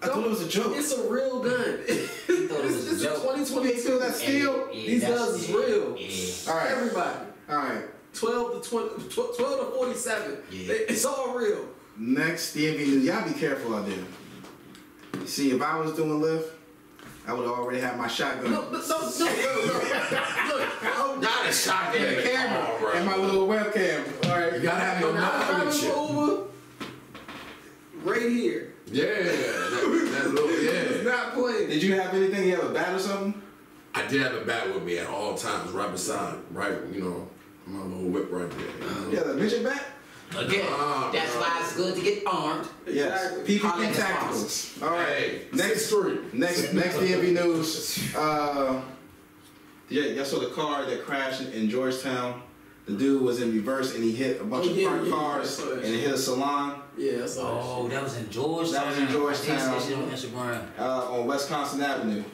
[SPEAKER 2] I thought it was a joke.
[SPEAKER 3] It's a real gun. This is 2022.
[SPEAKER 2] That's still
[SPEAKER 3] these guns is real.
[SPEAKER 2] All right,
[SPEAKER 3] everybody.
[SPEAKER 2] All right.
[SPEAKER 3] 12 to 47. It's all real.
[SPEAKER 2] Next DMV news. Y'all be careful out there. See, if I was doing Lyft, I would already have my shotgun.
[SPEAKER 3] No. Look,
[SPEAKER 1] not a shotgun.
[SPEAKER 2] And a camera and my little webcam. All right, you gotta have your
[SPEAKER 3] mouth Uber right here.
[SPEAKER 1] Yeah, that little
[SPEAKER 3] It's not playing.
[SPEAKER 2] Did you have anything? You have a bat or something?
[SPEAKER 1] I did have a bat with me at all times, right beside, right, my little whip right there.
[SPEAKER 2] Yeah, the midget bat.
[SPEAKER 4] Again, that's why it's good to get armed.
[SPEAKER 2] Yes, PPP tacticals. All right,
[SPEAKER 1] hey,
[SPEAKER 2] next DMV news. Y'all saw the car that crashed in Georgetown. The dude was in reverse and he hit a bunch of parked cars and it hit a salon.
[SPEAKER 3] Yeah, that's
[SPEAKER 4] all. That was in Georgetown.
[SPEAKER 2] That was in Georgetown.
[SPEAKER 4] I see on Instagram.
[SPEAKER 2] On Wisconsin Avenue.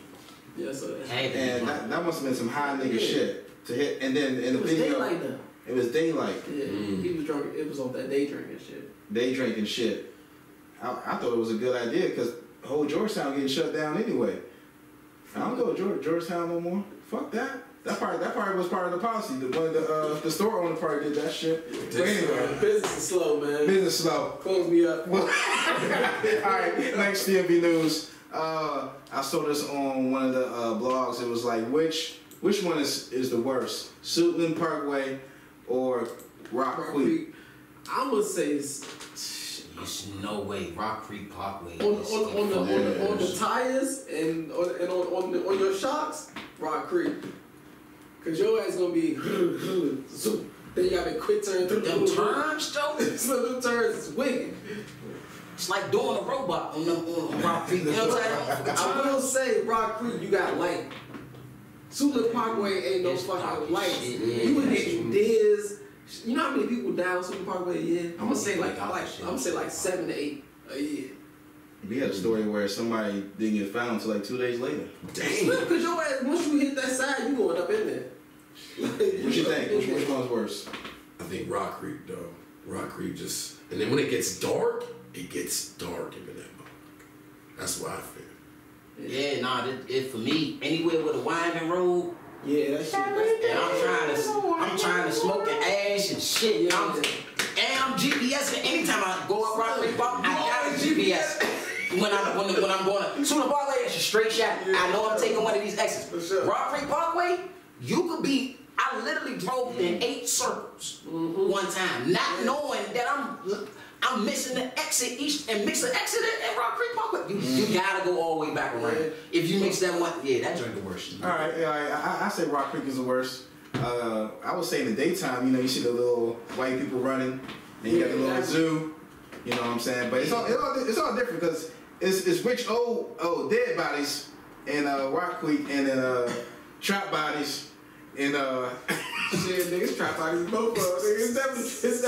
[SPEAKER 3] Yes, sir.
[SPEAKER 2] And that must have been some high nigga shit to hit. And then in the video, it was daylight.
[SPEAKER 3] Yeah, he was drunk. It was on that day drinking shit.
[SPEAKER 2] Day drinking shit. I thought it was a good idea because whole Georgetown getting shut down anyway. I don't go to Georgetown no more. Fuck that. That part was part of the policy. The store owner part did that shit. But anyway,
[SPEAKER 3] business is slow, man.
[SPEAKER 2] Business slow.
[SPEAKER 3] Close me up.
[SPEAKER 2] All right, next DMV news. I saw this on one of the blogs. It was like, which one is the worst? Suitland Parkway or Rock Creek?
[SPEAKER 3] I'm gonna say
[SPEAKER 4] there's no way Rock Creek Parkway.
[SPEAKER 3] On the tires and on your shocks, Rock Creek. Cause your ass gonna be then you gotta quit turning through
[SPEAKER 4] them turns though.
[SPEAKER 3] Them turns is wicked.
[SPEAKER 4] It's like doing a robot on Rock Creek. You know what I'm saying?
[SPEAKER 3] I will say Rock Creek, you got light. Suitland Parkway ain't no fucking light. You would hit Diz. You know how many people die on Suitland Parkway a year? I'm gonna say like 7 to 8 a year.
[SPEAKER 2] We had a story where somebody didn't get found until like 2 days later.
[SPEAKER 1] Damn.
[SPEAKER 3] Because your ass, once you hit that side, you going up in there.
[SPEAKER 2] What you think? Which one's worse?
[SPEAKER 1] I think Rock Creek, though. Rock Creek and then when it gets dark, it gets dark in that motherfucker. That's why I feel.
[SPEAKER 4] Yeah, nah, it for me, anywhere with a winding road.
[SPEAKER 3] Yeah, that shit.
[SPEAKER 4] And I'm trying to smoke and ash and shit.
[SPEAKER 3] Yeah.
[SPEAKER 4] I'm GPS. And anytime I go up Rock Creek Park, I got a GPS. When I'm going to Tuna Parkway, it's a straight shot.
[SPEAKER 3] Yeah.
[SPEAKER 4] I know I'm taking one of these exits.
[SPEAKER 3] For sure.
[SPEAKER 4] Rock Creek Parkway, you could be. I literally drove in 8 circles one time, not knowing that I'm missing the exit each and mix the exit at Rock Creek Parkway. You gotta go all the way back around.
[SPEAKER 3] Yeah.
[SPEAKER 4] If you mix that one, yeah, that drink the worst.
[SPEAKER 2] All right, I say Rock Creek is the worst. I would say in the daytime, you know, you see the little white people running, and you got the little zoo. You know what I'm saying? But it's all different because it's rich old dead bodies in Rock Creek and in trap bodies. And
[SPEAKER 3] shit, niggas trap bodies both of them. It's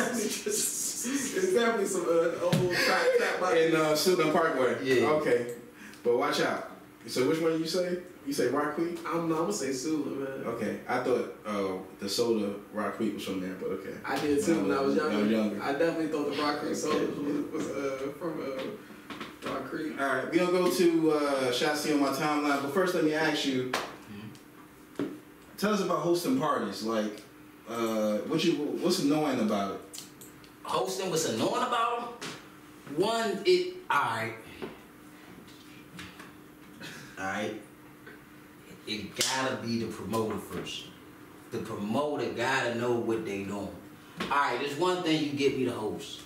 [SPEAKER 3] definitely some old trap bodies.
[SPEAKER 2] In Suitland Parkway.
[SPEAKER 4] Yeah.
[SPEAKER 2] Okay. But watch out. So which one you say? You say Rock Creek?
[SPEAKER 3] I'm gonna say Sula, man.
[SPEAKER 2] Okay. I thought the soda Rock Creek was from there, but okay.
[SPEAKER 3] I did too when I was younger.
[SPEAKER 2] I
[SPEAKER 3] I definitely thought the Rock Creek soda was from Rock Creek.
[SPEAKER 2] All right. We're going to go to shots on my timeline. But first, let me ask you. Tell us about hosting parties. Like, what's annoying about it?
[SPEAKER 4] Hosting, what's annoying about them? One, alright. It gotta be the promoter first. The promoter gotta know what they doing. Alright, there's one thing you get me the host.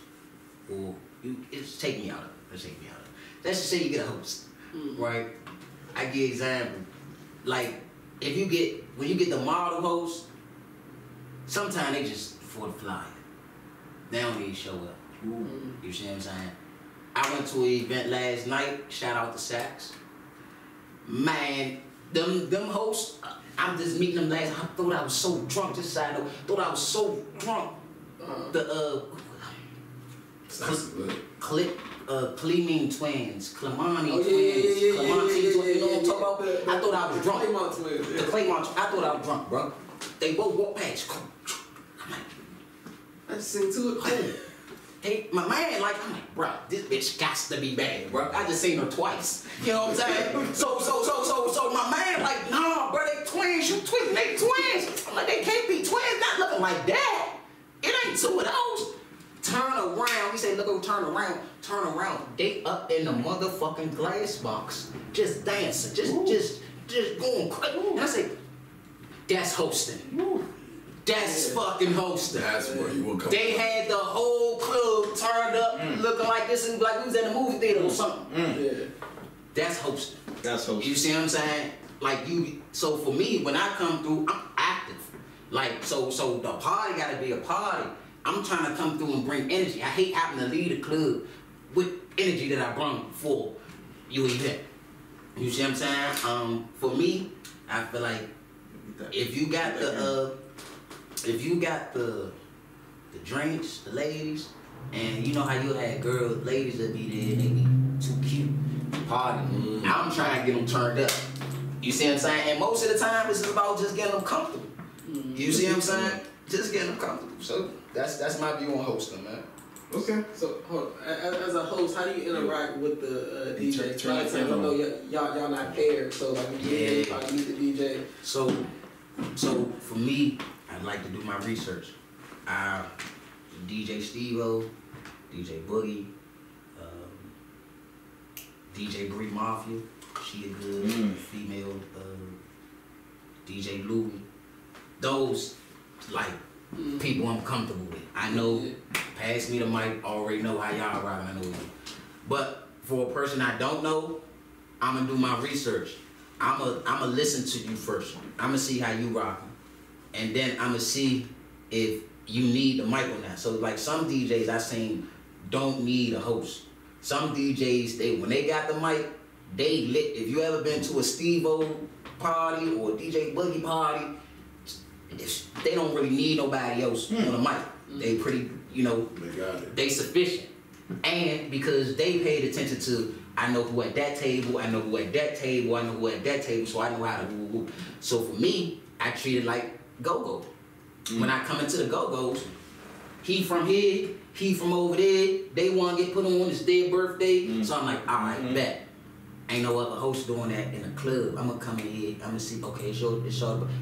[SPEAKER 4] Or it's take me out of it. Let's take me out of it. Let's just say you get a host. Right? I give example. Like, when you get the model host, sometimes they just for the flyer. They don't even show up. You see what I'm saying? I went to an event last night, shout out to Saks. Man, them hosts, I'm just meeting them last, I thought I was so drunk, just side note, thought I was so drunk. Cleming twins, Clemani twins, Clementi twins, you know what I'm talking about? I thought I was drunk.
[SPEAKER 3] Claymont twins.
[SPEAKER 4] The Claymont, I thought I was drunk, bro. They both walked past. I'm like,
[SPEAKER 3] I just seen to it.
[SPEAKER 4] hey, my man, I'm like, bro, this bitch got to be bad, bro. I just seen her twice. You know what I'm saying? So my man, like, nah, bro, they twins. You tweaking, they twins. I'm like, they can't be twins, not looking like that. It ain't two of those. Turn around. He said, look over, turn around. They up in the motherfucking glass box. Just dancing. Just going crazy. And I say, that's hosting. That's fucking hosting.
[SPEAKER 1] That's where you will come.
[SPEAKER 4] They had the whole club turned up, looking like this and like we was at a movie theater or something.
[SPEAKER 3] Yeah.
[SPEAKER 4] That's hosting.
[SPEAKER 2] That's hosting.
[SPEAKER 4] You see what I'm saying? Like so for me, when I come through, I'm active. Like, so the party gotta be a party. I'm trying to come through and bring energy. I hate having to leave the club with energy that I brought for your event. You see what I'm saying? For me, I feel like if you got the drinks, the ladies, and you know how you had ladies that be there, they be too cute, party. I'm trying to get them turned up. You see what I'm saying? And most of the time, it's about just getting them comfortable. You see what I'm saying? Just getting them comfortable. So that's my view on hosting, man.
[SPEAKER 2] Okay.
[SPEAKER 3] So, hold on. As a host, how do you interact with the DJ?
[SPEAKER 2] Turn
[SPEAKER 3] I know y'all not paired, so like you meet the DJ.
[SPEAKER 4] So for me, I like to do my research. DJ Steve-O, DJ Boogie, DJ Bree Mafia, she a good female, DJ Louie. Those people I'm comfortable with. I know, pass me the mic, already know how y'all rockin', I know you. But for a person I don't know, I'm gonna do my research. I'm gonna listen to you first. I'm gonna see how you rockin'. And then I'm gonna see if you need the mic or not. So like some DJs I seen don't need a host. Some DJs, when they got the mic, they lit. If you ever been to a Steve-O party or a DJ Boogie party, they don't really need nobody else on the mic. They pretty, they sufficient. And because they paid attention to, I know who at that table, I know who at that table, I know who at that table, so I know how to do. So for me, I treat it like Gogo. When I come into the Go-Go's, he from here, he from over there, they want to get put on his their birthday. So I'm like, all right, bet. Ain't no other host doing that in a club. I'm gonna come in here. I'm gonna see. Okay, it's your.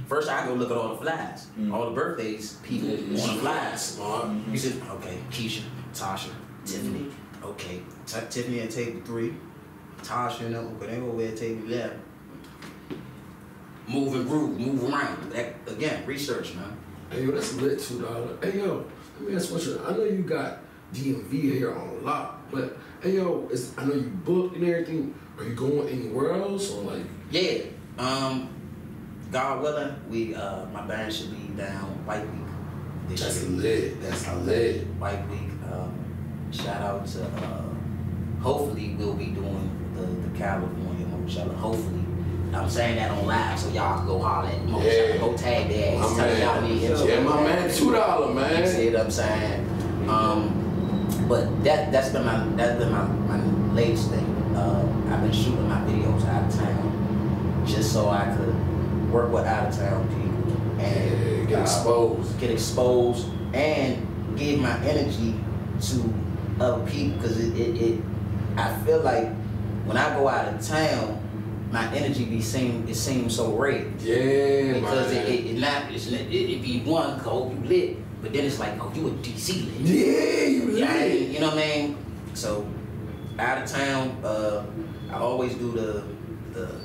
[SPEAKER 4] First, I go look at all the flies, all the birthdays people on the flies. You said, okay, Keisha, Tasha, Tiffany. Okay, Tiffany at table 3. Tasha and them. Okay, they over at table 11. Move and groove, move around. That, again, research, man.
[SPEAKER 1] Hey, yo, that's lit, $2. Hey, yo, let me ask you a question. I know you got DMV here on lock, but hey, yo, I know you booked and everything. Are you going anywhere else or like?
[SPEAKER 4] Yeah. God willing, my band should be down White Week.
[SPEAKER 1] That's lit. That's lit.
[SPEAKER 4] White Week. Shout out to. Hopefully, we'll be doing the California Mochella. Hopefully. I'm saying that on live, so y'all can go holler at Mo. Yeah. Go tag their ass. Tell y'all need him.
[SPEAKER 1] Yeah, my man, $2, man.
[SPEAKER 4] You see what I'm saying? But that's been my latest thing. I've been shooting my videos out of town, just so I could work with out of town people and
[SPEAKER 1] get
[SPEAKER 4] exposed, and give my energy to other people. Cause I feel like when I go out of town, my energy it seems so rare.
[SPEAKER 1] Yeah,
[SPEAKER 4] because it be one, oh, you lit, but then it's like, oh, you a DC lit.
[SPEAKER 1] Yeah, you lit.
[SPEAKER 4] You know what I mean? So out of town, I always do the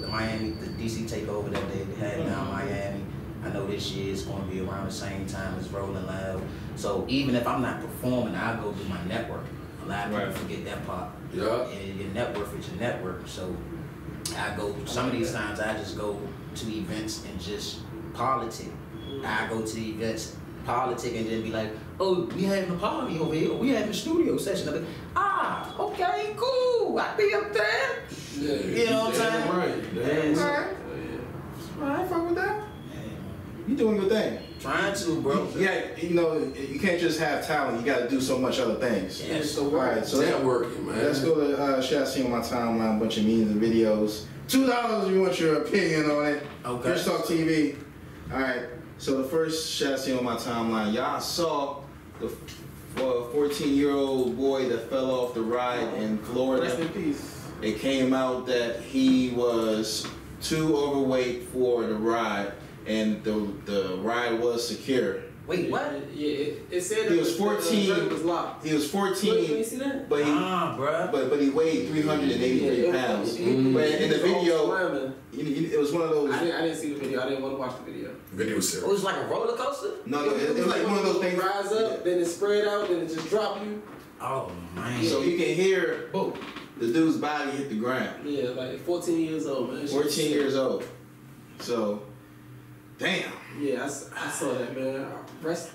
[SPEAKER 4] Miami, the DC takeover that they had down Miami. I know this year is going to be around the same time as Rolling Loud. So even if I'm not performing, I go do my network. A lot of people forget that part.
[SPEAKER 1] Yeah.
[SPEAKER 4] Your network is your network. So I go, some of these times I just go to events and just politic. I go to the events, politic, and then be like, oh, we having a party over here, or we having a studio session. Like, okay, cool, I be up there.
[SPEAKER 1] Yeah,
[SPEAKER 4] you know what I'm saying?
[SPEAKER 1] Right.
[SPEAKER 2] I fuck with that. You doing your thing.
[SPEAKER 4] Trying to, bro.
[SPEAKER 2] Yeah, you know, you can't just have talent. You got to do so much other things.
[SPEAKER 4] Yeah, so
[SPEAKER 2] all right, so
[SPEAKER 1] networking, man.
[SPEAKER 2] Let's go to shit I see on my timeline, a bunch of memes and videos. $2 if you want your opinion on it.
[SPEAKER 4] Okay.
[SPEAKER 2] Ishtalk TV. All right. So the first shit I see on my timeline, y'all saw the 14-year-old boy that fell off the ride in Florida.
[SPEAKER 3] Rest in peace.
[SPEAKER 2] It came out that he was too overweight for the ride, and the ride was secure.
[SPEAKER 4] Wait, what?
[SPEAKER 3] Yeah, it said
[SPEAKER 2] he was 14.
[SPEAKER 3] The was locked.
[SPEAKER 2] He was 14.
[SPEAKER 3] Can you see that?
[SPEAKER 2] But he weighed 383 pounds. But in the video, it was one of those.
[SPEAKER 3] I didn't see the video. I didn't want to watch the video.
[SPEAKER 1] The video was serious.
[SPEAKER 4] It was like a roller coaster?
[SPEAKER 2] No, it was like one of those things.
[SPEAKER 3] Rise up, then it spread out, then it just drop you.
[SPEAKER 4] Oh man.
[SPEAKER 2] So you can hear the dude's body hit the ground.
[SPEAKER 3] Yeah, like 14 years old, man.
[SPEAKER 2] 14 years old. So, damn.
[SPEAKER 3] Yeah, I saw that, man.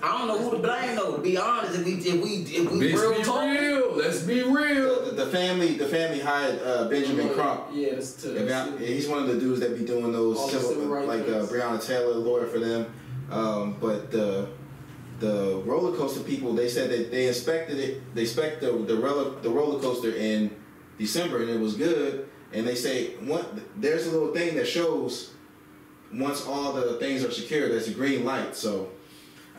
[SPEAKER 4] I don't know who to blame though. To be honest, if we
[SPEAKER 1] real, let's be real.
[SPEAKER 2] The family hired Benjamin Crump.
[SPEAKER 3] Yeah, that's tough.
[SPEAKER 2] He's one of the dudes that be doing those like Breonna Taylor, lawyer for them. But the roller coaster people, they said that they inspected it. They inspected the roller coaster in December and it was good. And they say there's a little thing that shows once all the things are secure, there's a green light. So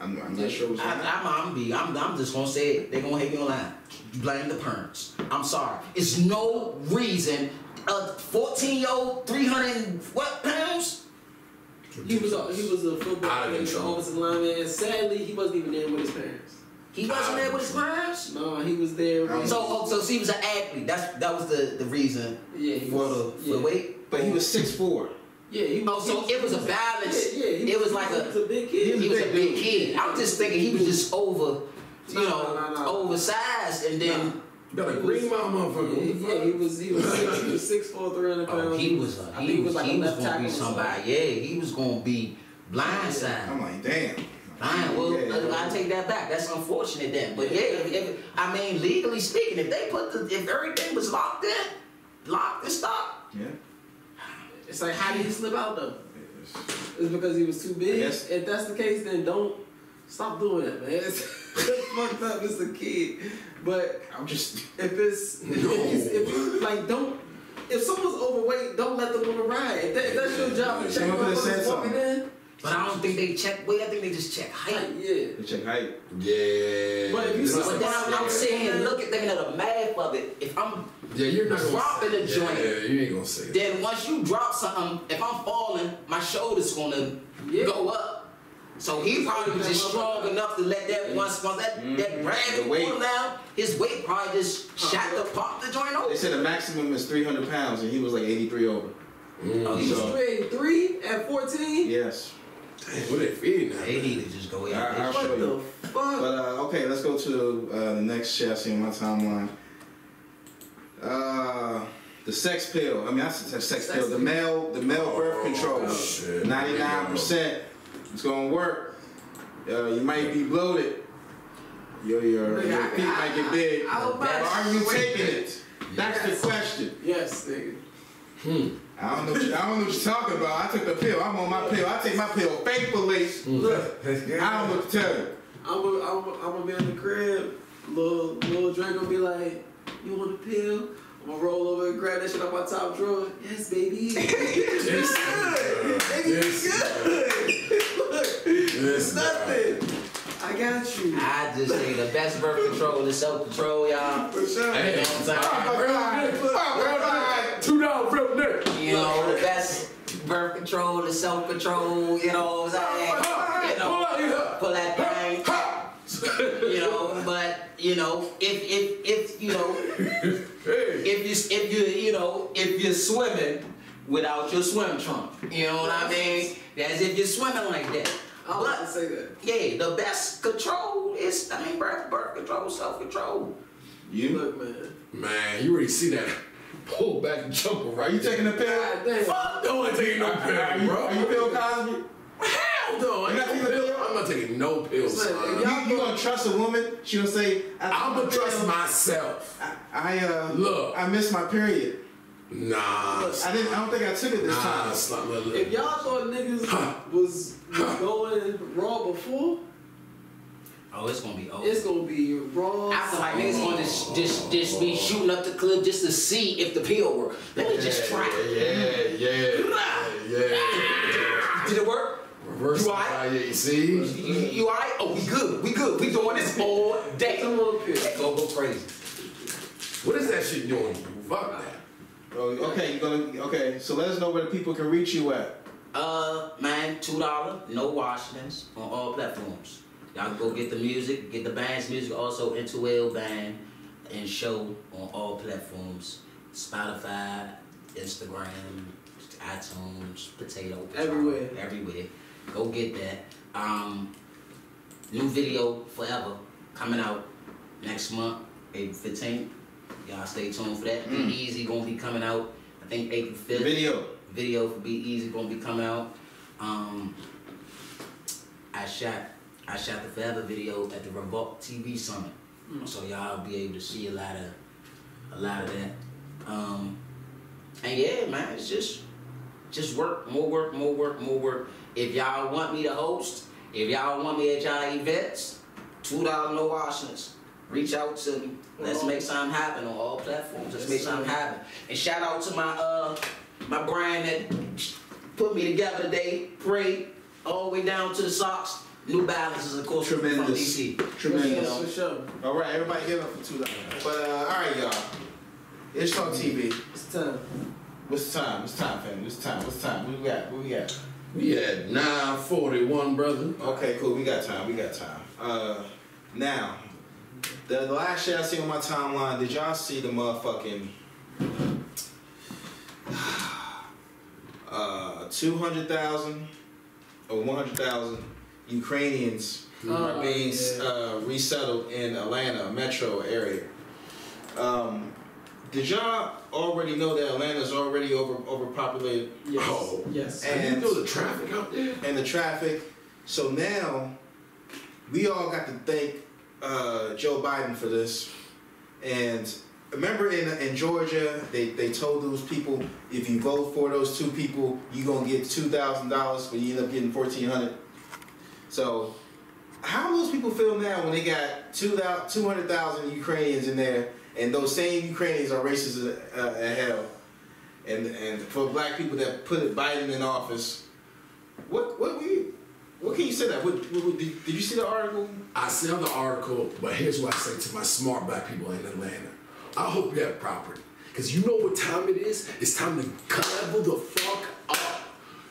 [SPEAKER 2] I'm not sure what's going on.
[SPEAKER 4] I'm just gonna say it. They're gonna hate me online. Blame the parents. I'm sorry. It's no reason a 14-year-old, 300 what pounds?
[SPEAKER 3] He was a football player, offensive lineman, and sadly he wasn't even there with his parents.
[SPEAKER 4] He wasn't there with his parents?
[SPEAKER 3] No, he was there.
[SPEAKER 4] So he was an athlete. That was the reason for the weight.
[SPEAKER 2] But he was 6'4".
[SPEAKER 3] Yeah,
[SPEAKER 4] it was a balance.
[SPEAKER 3] Yeah,
[SPEAKER 4] it was like
[SPEAKER 3] he was a big kid.
[SPEAKER 4] He was a big kid. I'm just thinking he was just oversized, and then
[SPEAKER 1] got a green motherfucker.
[SPEAKER 3] Yeah, he was 6'4", 300 pounds.
[SPEAKER 4] He was gonna be somebody. Yeah, he was gonna be blindside.
[SPEAKER 2] I'm like, damn.
[SPEAKER 4] Fine. Well, I take that back. That's unfortunate then. But I mean, legally speaking, if everything was locked and stopped.
[SPEAKER 2] Yeah.
[SPEAKER 3] It's like, how did he slip out though? It's because he was too big. If that's the case, then don't stop doing that, man. It's fucked up. It's a kid. But
[SPEAKER 2] I'm just
[SPEAKER 3] if someone's overweight, don't let them on the ride. If that's your job to check out who's walking in.
[SPEAKER 4] But I don't think they check weight. I think they just check height.
[SPEAKER 3] Yeah.
[SPEAKER 2] They check height.
[SPEAKER 1] Yeah.
[SPEAKER 3] But if you
[SPEAKER 4] But then I'm sitting here thinking of the math of it. If I'm
[SPEAKER 1] you're not
[SPEAKER 4] dropping the joint,
[SPEAKER 1] you ain't gonna say that.
[SPEAKER 4] then once you drop something, if I'm falling, my shoulder's gonna go up. So he probably was just strong enough to let that once that gravity pull him down, his weight probably just shot the joint over.
[SPEAKER 2] They said the maximum is 300 pounds, and he was like 83 over.
[SPEAKER 4] Oh, he was
[SPEAKER 3] 3 at 14?
[SPEAKER 2] Yes.
[SPEAKER 1] Damn, what they feeding now?
[SPEAKER 4] They need to just go in.
[SPEAKER 2] I'll show
[SPEAKER 3] What
[SPEAKER 2] you.
[SPEAKER 3] the fuck?
[SPEAKER 2] But okay, let's go to the next shit I see on my timeline. The sex pill. I mean, that's the sex pill. The male birth control.
[SPEAKER 1] Shit.
[SPEAKER 2] 99%. It's gonna work. You might be bloated. Your feet might get big. But are you taking it? That's the question.
[SPEAKER 3] Yes, nigga.
[SPEAKER 2] I don't know what you're talking about. I took the pill. I'm on my pill. I take my pill faithfully.
[SPEAKER 3] Look,
[SPEAKER 2] I don't know what to tell you.
[SPEAKER 3] I'm gonna be in the crib. Little Drake gonna be like, "You want a pill?" I'm gonna roll over and grab that shit out my top drawer. Yes, baby. It's good. It's good. Look, it's nothing. I got you.
[SPEAKER 4] I just think the best birth control is self-control, y'all.
[SPEAKER 2] For sure.
[SPEAKER 1] Hey, $2 real nigga.
[SPEAKER 4] You know, the best birth control is self-control, you know what I'm saying? You know, pull that thing. You know, but you know, if you know, if you're swimming without your swim trunk, you know what I mean? As if you're swimming like that.
[SPEAKER 3] I was about to say that.
[SPEAKER 4] Yeah, the best control is, birth control, self-control.
[SPEAKER 2] You?
[SPEAKER 3] Look, man.
[SPEAKER 1] Man, you already see that pull back and jump right.
[SPEAKER 2] You taking the pill?
[SPEAKER 3] God damn.
[SPEAKER 1] Fuck no, I ain't taking no pill, bro.
[SPEAKER 2] Are you Bill Cosby?
[SPEAKER 1] Hell no,
[SPEAKER 2] You not taking a pill?
[SPEAKER 1] I'm not taking no pills,
[SPEAKER 3] Listen,
[SPEAKER 1] son.
[SPEAKER 2] You gonna trust a woman? She gonna say,
[SPEAKER 1] I'm gonna trust myself.
[SPEAKER 2] Look, I missed my period.
[SPEAKER 1] Nah.
[SPEAKER 2] I don't think I took it this time.
[SPEAKER 3] If y'all thought niggas was going raw before,
[SPEAKER 4] Oh, it's gonna be over.
[SPEAKER 3] it's gonna be raw.
[SPEAKER 4] I feel like niggas gonna just be shooting up the clip just to see if the pill work. Let me just try.
[SPEAKER 1] Yeah.
[SPEAKER 4] Did it work?
[SPEAKER 1] Reverse.
[SPEAKER 4] You alright?
[SPEAKER 1] Yeah, you see?
[SPEAKER 4] You alright? Oh, we good. We doing this all day.
[SPEAKER 3] Come on, pill.
[SPEAKER 4] Go crazy.
[SPEAKER 1] What is that shit doing? Fuck that.
[SPEAKER 2] Okay, so let us know where the people can reach you at.
[SPEAKER 4] Man, $2, no Washingtons on all platforms. Y'all can go get the music, get the band's music, also Into Band and show on all platforms. Spotify, Instagram, iTunes, Potato. Everywhere. Go get that. New video, Forever, coming out next month, April 15th. Y'all stay tuned for that. Be Easy gonna be coming out, I think April 5th. Video for Be Easy gonna be coming out. I shot the Forever video at the Revolt TV Summit. So y'all be able to see a lot of that. And yeah, man, it's just work, more work. If y'all want me to host, if y'all want me at y'all events, $2 no Washingtons. Reach out to me. Let's make something happen on all platforms. Let's make something happen. And shout out to my brand that put me together today. Pray all the way down to the socks. New Balances, of course,
[SPEAKER 2] Tremendous.
[SPEAKER 4] from DC.
[SPEAKER 2] Tremendous.
[SPEAKER 3] For sure.
[SPEAKER 2] All right, everybody give up for $2. But all right, y'all. Ishtalk TV.
[SPEAKER 3] It's time.
[SPEAKER 2] What's the time? What's time, family? What's time? What we got?
[SPEAKER 1] We at 9:41, brother.
[SPEAKER 2] Okay, cool. We got time. Now, the last shit I seen on my timeline, did y'all see the motherfucking 200,000 or 100,000 Ukrainians are being resettled in Atlanta metro area? Did y'all already know that Atlanta's already overpopulated?
[SPEAKER 3] Yes.
[SPEAKER 1] Oh.
[SPEAKER 3] Yes.
[SPEAKER 1] And you know the traffic out there?
[SPEAKER 2] And the traffic. So now, we all got to thank Joe Biden for this. And remember in Georgia, they told those people, if you vote for those two people, you're going to get $2,000, but you end up getting $1,400. So how those people feel now when they got 200,000 Ukrainians in there, and those same Ukrainians are racist as hell? And for black people that put Biden in office, what What can you say that? Did you see the article?
[SPEAKER 1] I saw the article, but here's what I say to my smart black people in Atlanta. I hope you have property. Because you know what time it is? It's time to level the fuck up.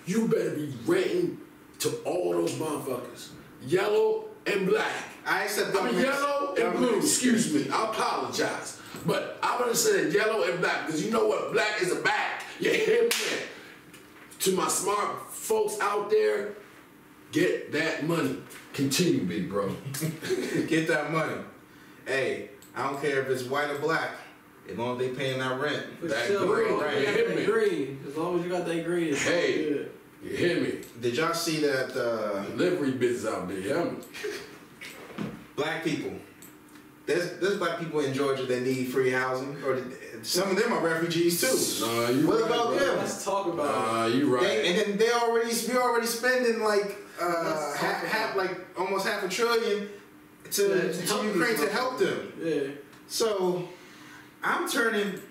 [SPEAKER 1] You better be renting to all those motherfuckers. Yellow and black.
[SPEAKER 2] I accept
[SPEAKER 1] yellow and blue, excuse me. I apologize. But I'm gonna say yellow and black, because you know what? Black is a back. You hear me? To my smart folks out there, get that money. Continue, big bro.
[SPEAKER 2] Get that money. Hey, I don't care if it's white or black. As long as they paying that rent.
[SPEAKER 1] That
[SPEAKER 3] sure,
[SPEAKER 1] green,
[SPEAKER 3] right?
[SPEAKER 1] you hear me?
[SPEAKER 3] Green. As long as you got that green, it's
[SPEAKER 1] hey,
[SPEAKER 3] good.
[SPEAKER 1] You hear me?
[SPEAKER 2] Did y'all see that
[SPEAKER 1] delivery business out there? You hear me?
[SPEAKER 2] Black people. There's black people in Georgia that need free housing, or some of them are refugees too.
[SPEAKER 1] Nah, you
[SPEAKER 2] what
[SPEAKER 1] right,
[SPEAKER 2] about
[SPEAKER 1] bro.
[SPEAKER 2] them?
[SPEAKER 3] Let's talk about it.
[SPEAKER 1] You right.
[SPEAKER 2] And then we're already spending like almost $500 billion to Ukraine to help them.
[SPEAKER 3] Yeah. So
[SPEAKER 2] I'm not sure if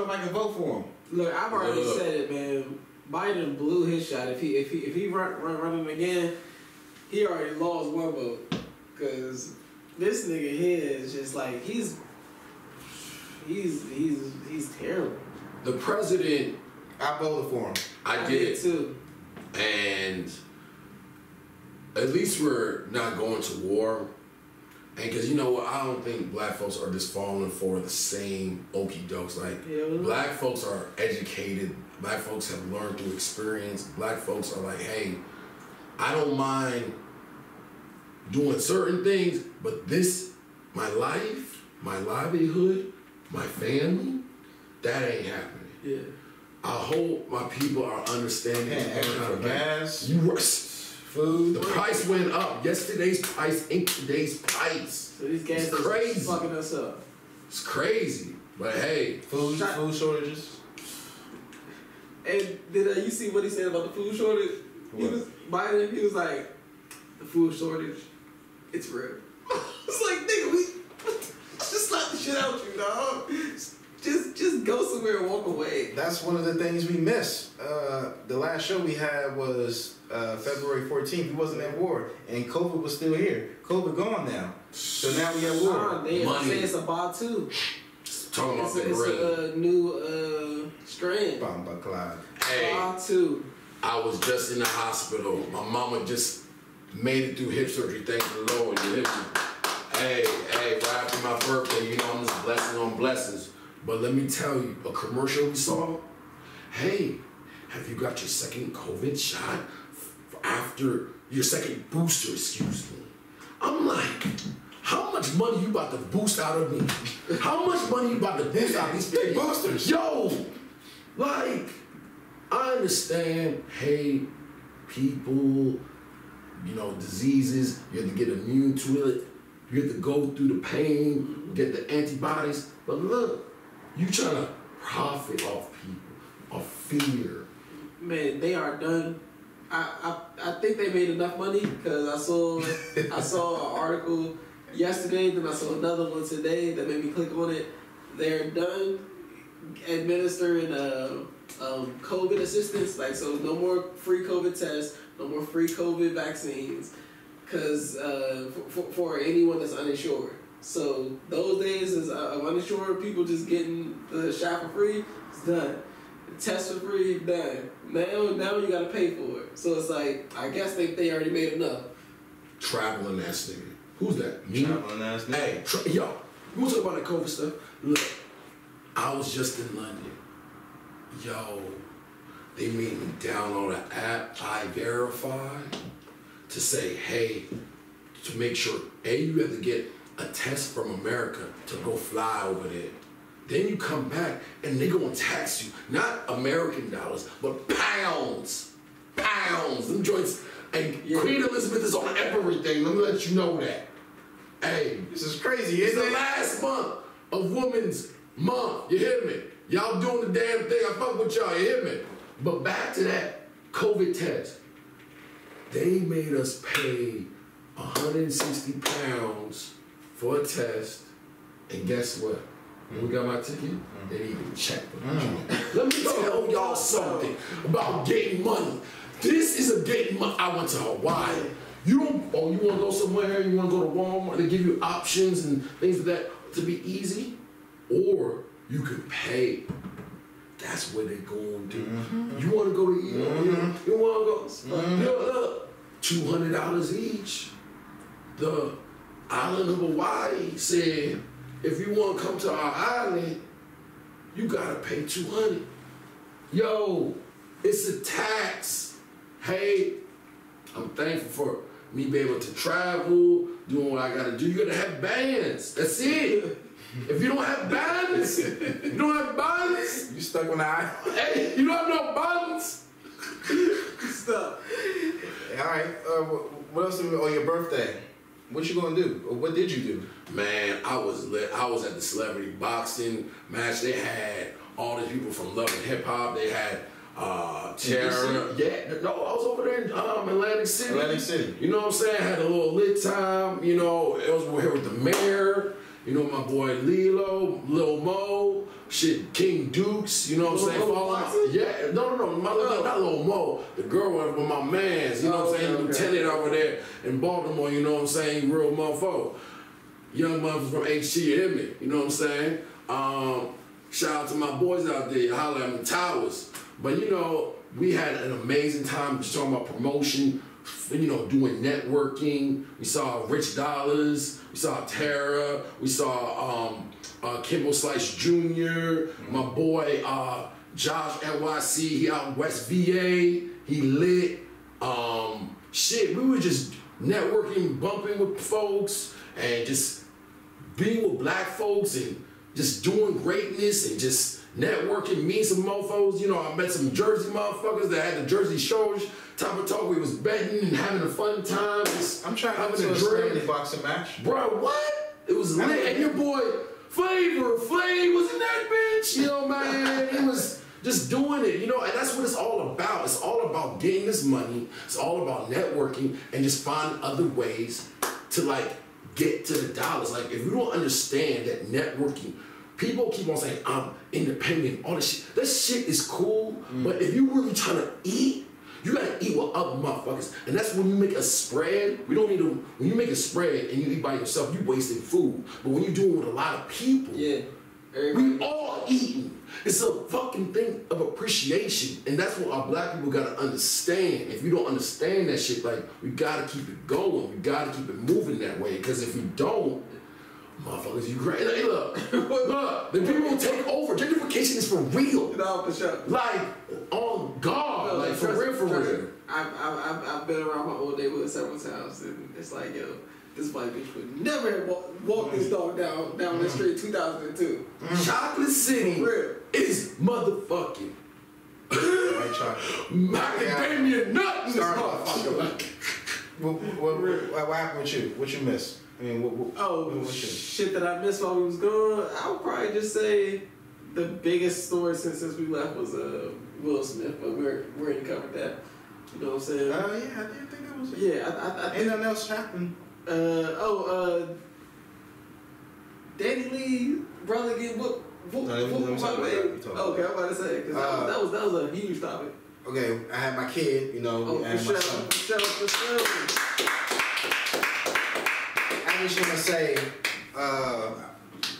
[SPEAKER 2] I can vote for him.
[SPEAKER 3] Look, I've already said it, man. Biden blew his shot. If he running again, he already lost one vote. Cause this nigga here is just like he's terrible.
[SPEAKER 1] The president,
[SPEAKER 2] I voted for him.
[SPEAKER 1] I did
[SPEAKER 3] too.
[SPEAKER 1] And at least we're not going to war. And because you know what, I don't think black folks are just falling for the same okie dokes. Like, black folks are educated. Black folks have learned through experience. Black folks are like, hey, I don't mind doing certain things, but this, my life, my livelihood, my family, that ain't happening.
[SPEAKER 3] Yeah.
[SPEAKER 1] I hope my people are understanding.
[SPEAKER 2] For gas.
[SPEAKER 1] Food. The price went up. Yesterday's price ain't today's price.
[SPEAKER 3] So these gas
[SPEAKER 1] is crazy.
[SPEAKER 3] Fucking us up.
[SPEAKER 1] It's crazy. But hey,
[SPEAKER 2] food shortages.
[SPEAKER 3] And did you see what he said about the food shortage? Biden. He was like, the food shortage, it's real. It's like, nigga, we just slap the shit out you, dog. Just go somewhere and walk away.
[SPEAKER 2] That's one of the things we miss. The last show we had was February 14th. We wasn't at war, and COVID was still here. COVID gone now, so now we at war.
[SPEAKER 3] They say it's a bot too.
[SPEAKER 1] Talking about
[SPEAKER 3] it's a new strain.
[SPEAKER 1] Hey,
[SPEAKER 3] Bot too.
[SPEAKER 1] I was just in the hospital. My mama just made it through hip surgery. Thank the Lord. You hear me? Hey, right after my birthday, you know, I'm just blessings on blessings. But let me tell you, a commercial we saw, hey, have you got your second COVID shot after your second booster, excuse me? I'm like, how much money you about to boost out of me? How much money you about to boost out of these big boosters? Yo, like, I understand, hey, people, you know, diseases, you have to get immune to it, you have to go through the pain, get the antibodies, but look, you trying to profit off people, off fear.
[SPEAKER 3] Man, they are done. I think they made enough money because I saw an article yesterday, then I saw another one today that made me click on it. They're done administering COVID assistance, like, so no more free COVID tests, no more free COVID vaccines, because for anyone that's uninsured. So those days of uninsured people just getting the shot for free, it's done. The test for free, done. Now you gotta pay for it. So it's like, I guess they already made enough.
[SPEAKER 1] Traveling ass nigga. Who's that? Me?
[SPEAKER 2] Traveling ass nigga.
[SPEAKER 1] Hey, yo, you want to talk about that COVID stuff? Look, I was just in London. Yo, they made me download an app, iVerify, to say, hey, to make sure, you have to get a test from America to go fly over there. Then you come back and they gonna tax you, not American dollars, but pounds. Pounds. Them joints. And Queen Elizabeth is on everything. Let me let you know that. Hey,
[SPEAKER 2] this is crazy,
[SPEAKER 1] it's
[SPEAKER 2] isn't
[SPEAKER 1] the
[SPEAKER 2] it?
[SPEAKER 1] last month of Women's Month. You hear me? Y'all doing the damn thing. I fuck with y'all. You hear me? But back to that COVID test. They made us pay 160 pounds for a test, and guess what? When we got my ticket, they didn't even check for me. Let me tell y'all something about getting money. This is a getting money. I went to Hawaii. You want to go somewhere, you want to go to Walmart, they give you options and things like that to be easy, or you can pay. That's what they're going to do. You want to go to you want to go, look, $200 each. The island of Hawaii said, if you want to come to our island, you gotta pay $200. Yo, it's a tax. Hey, I'm thankful for me being able to travel, doing what I gotta do. You gotta have bands. That's it. If you don't have bands,
[SPEAKER 2] You stuck on the island.
[SPEAKER 1] hey, you don't have no bands.
[SPEAKER 3] Stop.
[SPEAKER 2] All right. What else on your birthday? What you gonna do? Or what did you do?
[SPEAKER 1] Man, I was lit. I was at the celebrity boxing match. They had all these people from Love and Hip Hop. They had Tara. Yeah, no, I was over there in Atlantic City.
[SPEAKER 2] Atlantic City.
[SPEAKER 1] You know what I'm saying? Had a little lit time. You know, it was here with the mayor. You know, my boy Lilo, Lil Mo, shit, King Dukes. You know what I'm saying? Yeah, no, not Lil Mo. The girl with my mans. You know what I'm saying? Lieutenant over there in Baltimore. You know what I'm saying? Real mofo. Young motherfuckers from HT, you hear me? You know what I'm saying? Shout out to my boys out there, holla at me, Towers. But you know, we had an amazing time just talking about promotion, you know, doing networking. We saw Rich Dollars, we saw Tara, we saw Kimball Slice Jr., my boy Josh NYC, he out in West VA, he lit. Shit, we were just networking, bumping with folks, and just being with black folks and just doing greatness and just networking, meeting some mofos. You know, I met some Jersey motherfuckers that had the Jersey Shores type of talk. We was betting and having a fun time.
[SPEAKER 2] I'm trying to
[SPEAKER 1] having
[SPEAKER 2] go to a boxing match.
[SPEAKER 1] Bro, what? It was lit. And your boy Flav was in that bitch. You know, man, he was just doing it, you know, and that's what it's all about. It's all about getting this money. It's all about networking and just finding other ways to like get to the dollars. Like, if you don't understand that networking, people keep on saying, I'm independent, all this shit. That shit is cool, but if you really trying to eat, you gotta eat with other motherfuckers. And that's when you make a spread. We don't need to, when you make a spread and you eat by yourself, you wasting food. But when you do it with a lot of people, we all eating. It's a fucking thing of appreciation. And that's what our black people gotta understand. If you don't understand that shit, like, we gotta keep it going. We gotta keep it moving that way. Because if we don't, motherfuckers, you great. Hey, look, the people will take over. Gentrification is for real.
[SPEAKER 3] No, for sure.
[SPEAKER 1] Like, on God, like, for real.
[SPEAKER 3] I've been around my old neighborhood several times, and it's like, yo, this white bitch would never have walked this dog down the street in 2002.
[SPEAKER 1] Chocolate City is motherfucking
[SPEAKER 2] White chocolate.
[SPEAKER 1] macadamia nut in this
[SPEAKER 2] Starbucks. What happened with you? What you miss? I mean, what
[SPEAKER 3] shit that I missed while we was gone. I would probably just say the biggest story since we left was Will Smith, but we already covered that. You know what I'm saying?
[SPEAKER 2] Yeah, I didn't think that was.
[SPEAKER 3] Yeah, I
[SPEAKER 2] ain't nothing else happened.
[SPEAKER 3] Danny Lee brother get whooped. Okay, I'm about to say because that was a huge topic.
[SPEAKER 2] Okay, I had my kid, you know, and my son.
[SPEAKER 3] For sure.
[SPEAKER 2] I just want to say,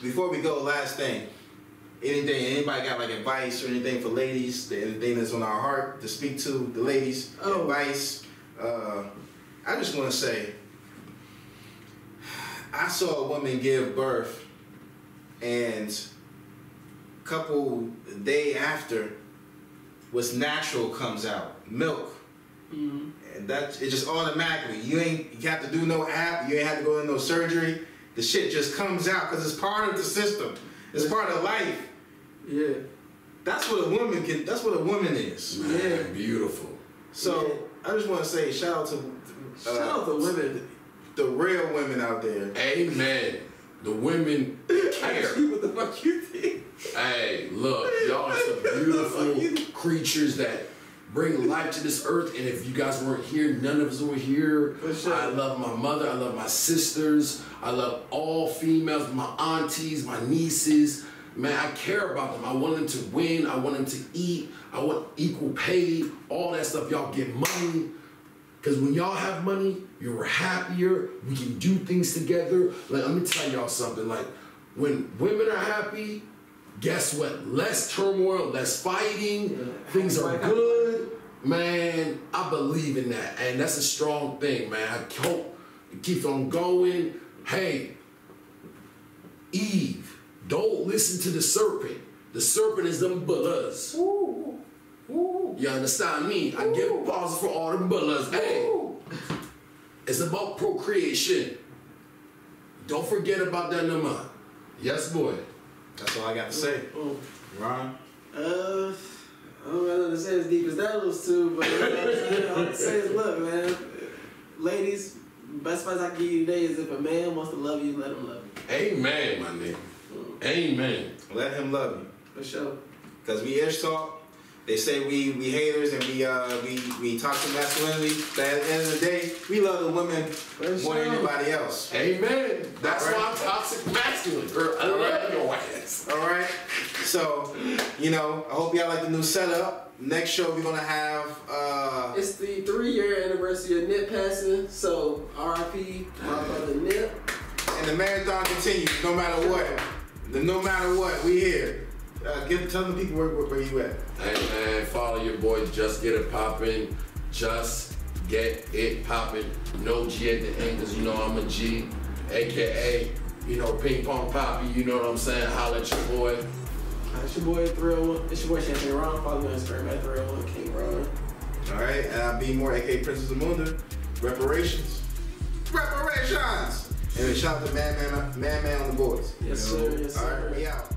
[SPEAKER 2] before we go, last thing. Anybody got like advice or anything for ladies? Anything that's on our heart to speak to the ladies? Advice. I just want to say, I saw a woman give birth, and a couple day after, what's natural comes out, milk. And that it just automatically. You have to do no app. You ain't have to go in no surgery. The shit just comes out because it's part of the system. It's part of life.
[SPEAKER 3] Yeah.
[SPEAKER 2] That's what a woman can. That's what a woman is.
[SPEAKER 1] Man, beautiful.
[SPEAKER 2] So I just want to say shout out to
[SPEAKER 3] women,
[SPEAKER 2] the real women out there.
[SPEAKER 1] Amen. The women care.
[SPEAKER 3] What the fuck you think?
[SPEAKER 1] Hey, look, y'all are some beautiful creatures that bring life to this earth. And if you guys weren't here, none of us were here.
[SPEAKER 3] Sure.
[SPEAKER 1] I love my mother. I love my sisters. I love all females, my aunties, my nieces. man, I care about them. I want them to win. I want them to eat. I want equal pay, all that stuff. Y'all get money. Because when y'all have money, you're happier. We can do things together. Like, let me tell y'all something. Like, when women are happy, guess what? Less turmoil, less fighting. Things are good. Man, I believe in that. And that's a strong thing, man. I hope it keeps on going. Hey, Eve, don't listen to the serpent. The serpent is them bullers. Ooh. Ooh. You understand me? I give pause for all them bullers. Hey, it's about procreation. Don't forget about that number. Yes, boy.
[SPEAKER 2] That's all I got to say. Ron?
[SPEAKER 3] I don't know what to say as deep as that was too, but all I'm gonna say is, look, man, ladies, best advice I can give you today is if a man wants to love you, let him love you.
[SPEAKER 1] Amen, my nigga. Amen.
[SPEAKER 2] Let him love you.
[SPEAKER 3] For sure.
[SPEAKER 2] Because we Ishtalk. They say we haters and we toxic masculinity, but at the end of the day, we love the women more than anybody else.
[SPEAKER 1] Amen. That's why I'm toxic masculine, girl. I love your ass.
[SPEAKER 2] All right. So, you know, I hope y'all like the new setup. Next show we're gonna have
[SPEAKER 3] it's the 3-year anniversary of Nip passing, so RIP my brother Nip.
[SPEAKER 2] And the marathon continues no matter what. No matter what, we here. Tell the people where you at.
[SPEAKER 1] Hey man, follow your boy. Just get it poppin'. Just get it poppin'. No G at the end, cause you know I'm a G, aka Ping Pong Poppy. You know what I'm saying? Holla at your boy.
[SPEAKER 3] It's your boy 301. It's your boy Champagne Ron. Follow me on Instagram at 301 King Ron.
[SPEAKER 2] All right, and I'll be more, aka Princess Amunda. Reparations. And shout out to Man on the boards.
[SPEAKER 3] Yes, sir. Yes, sir.
[SPEAKER 2] All right, we out.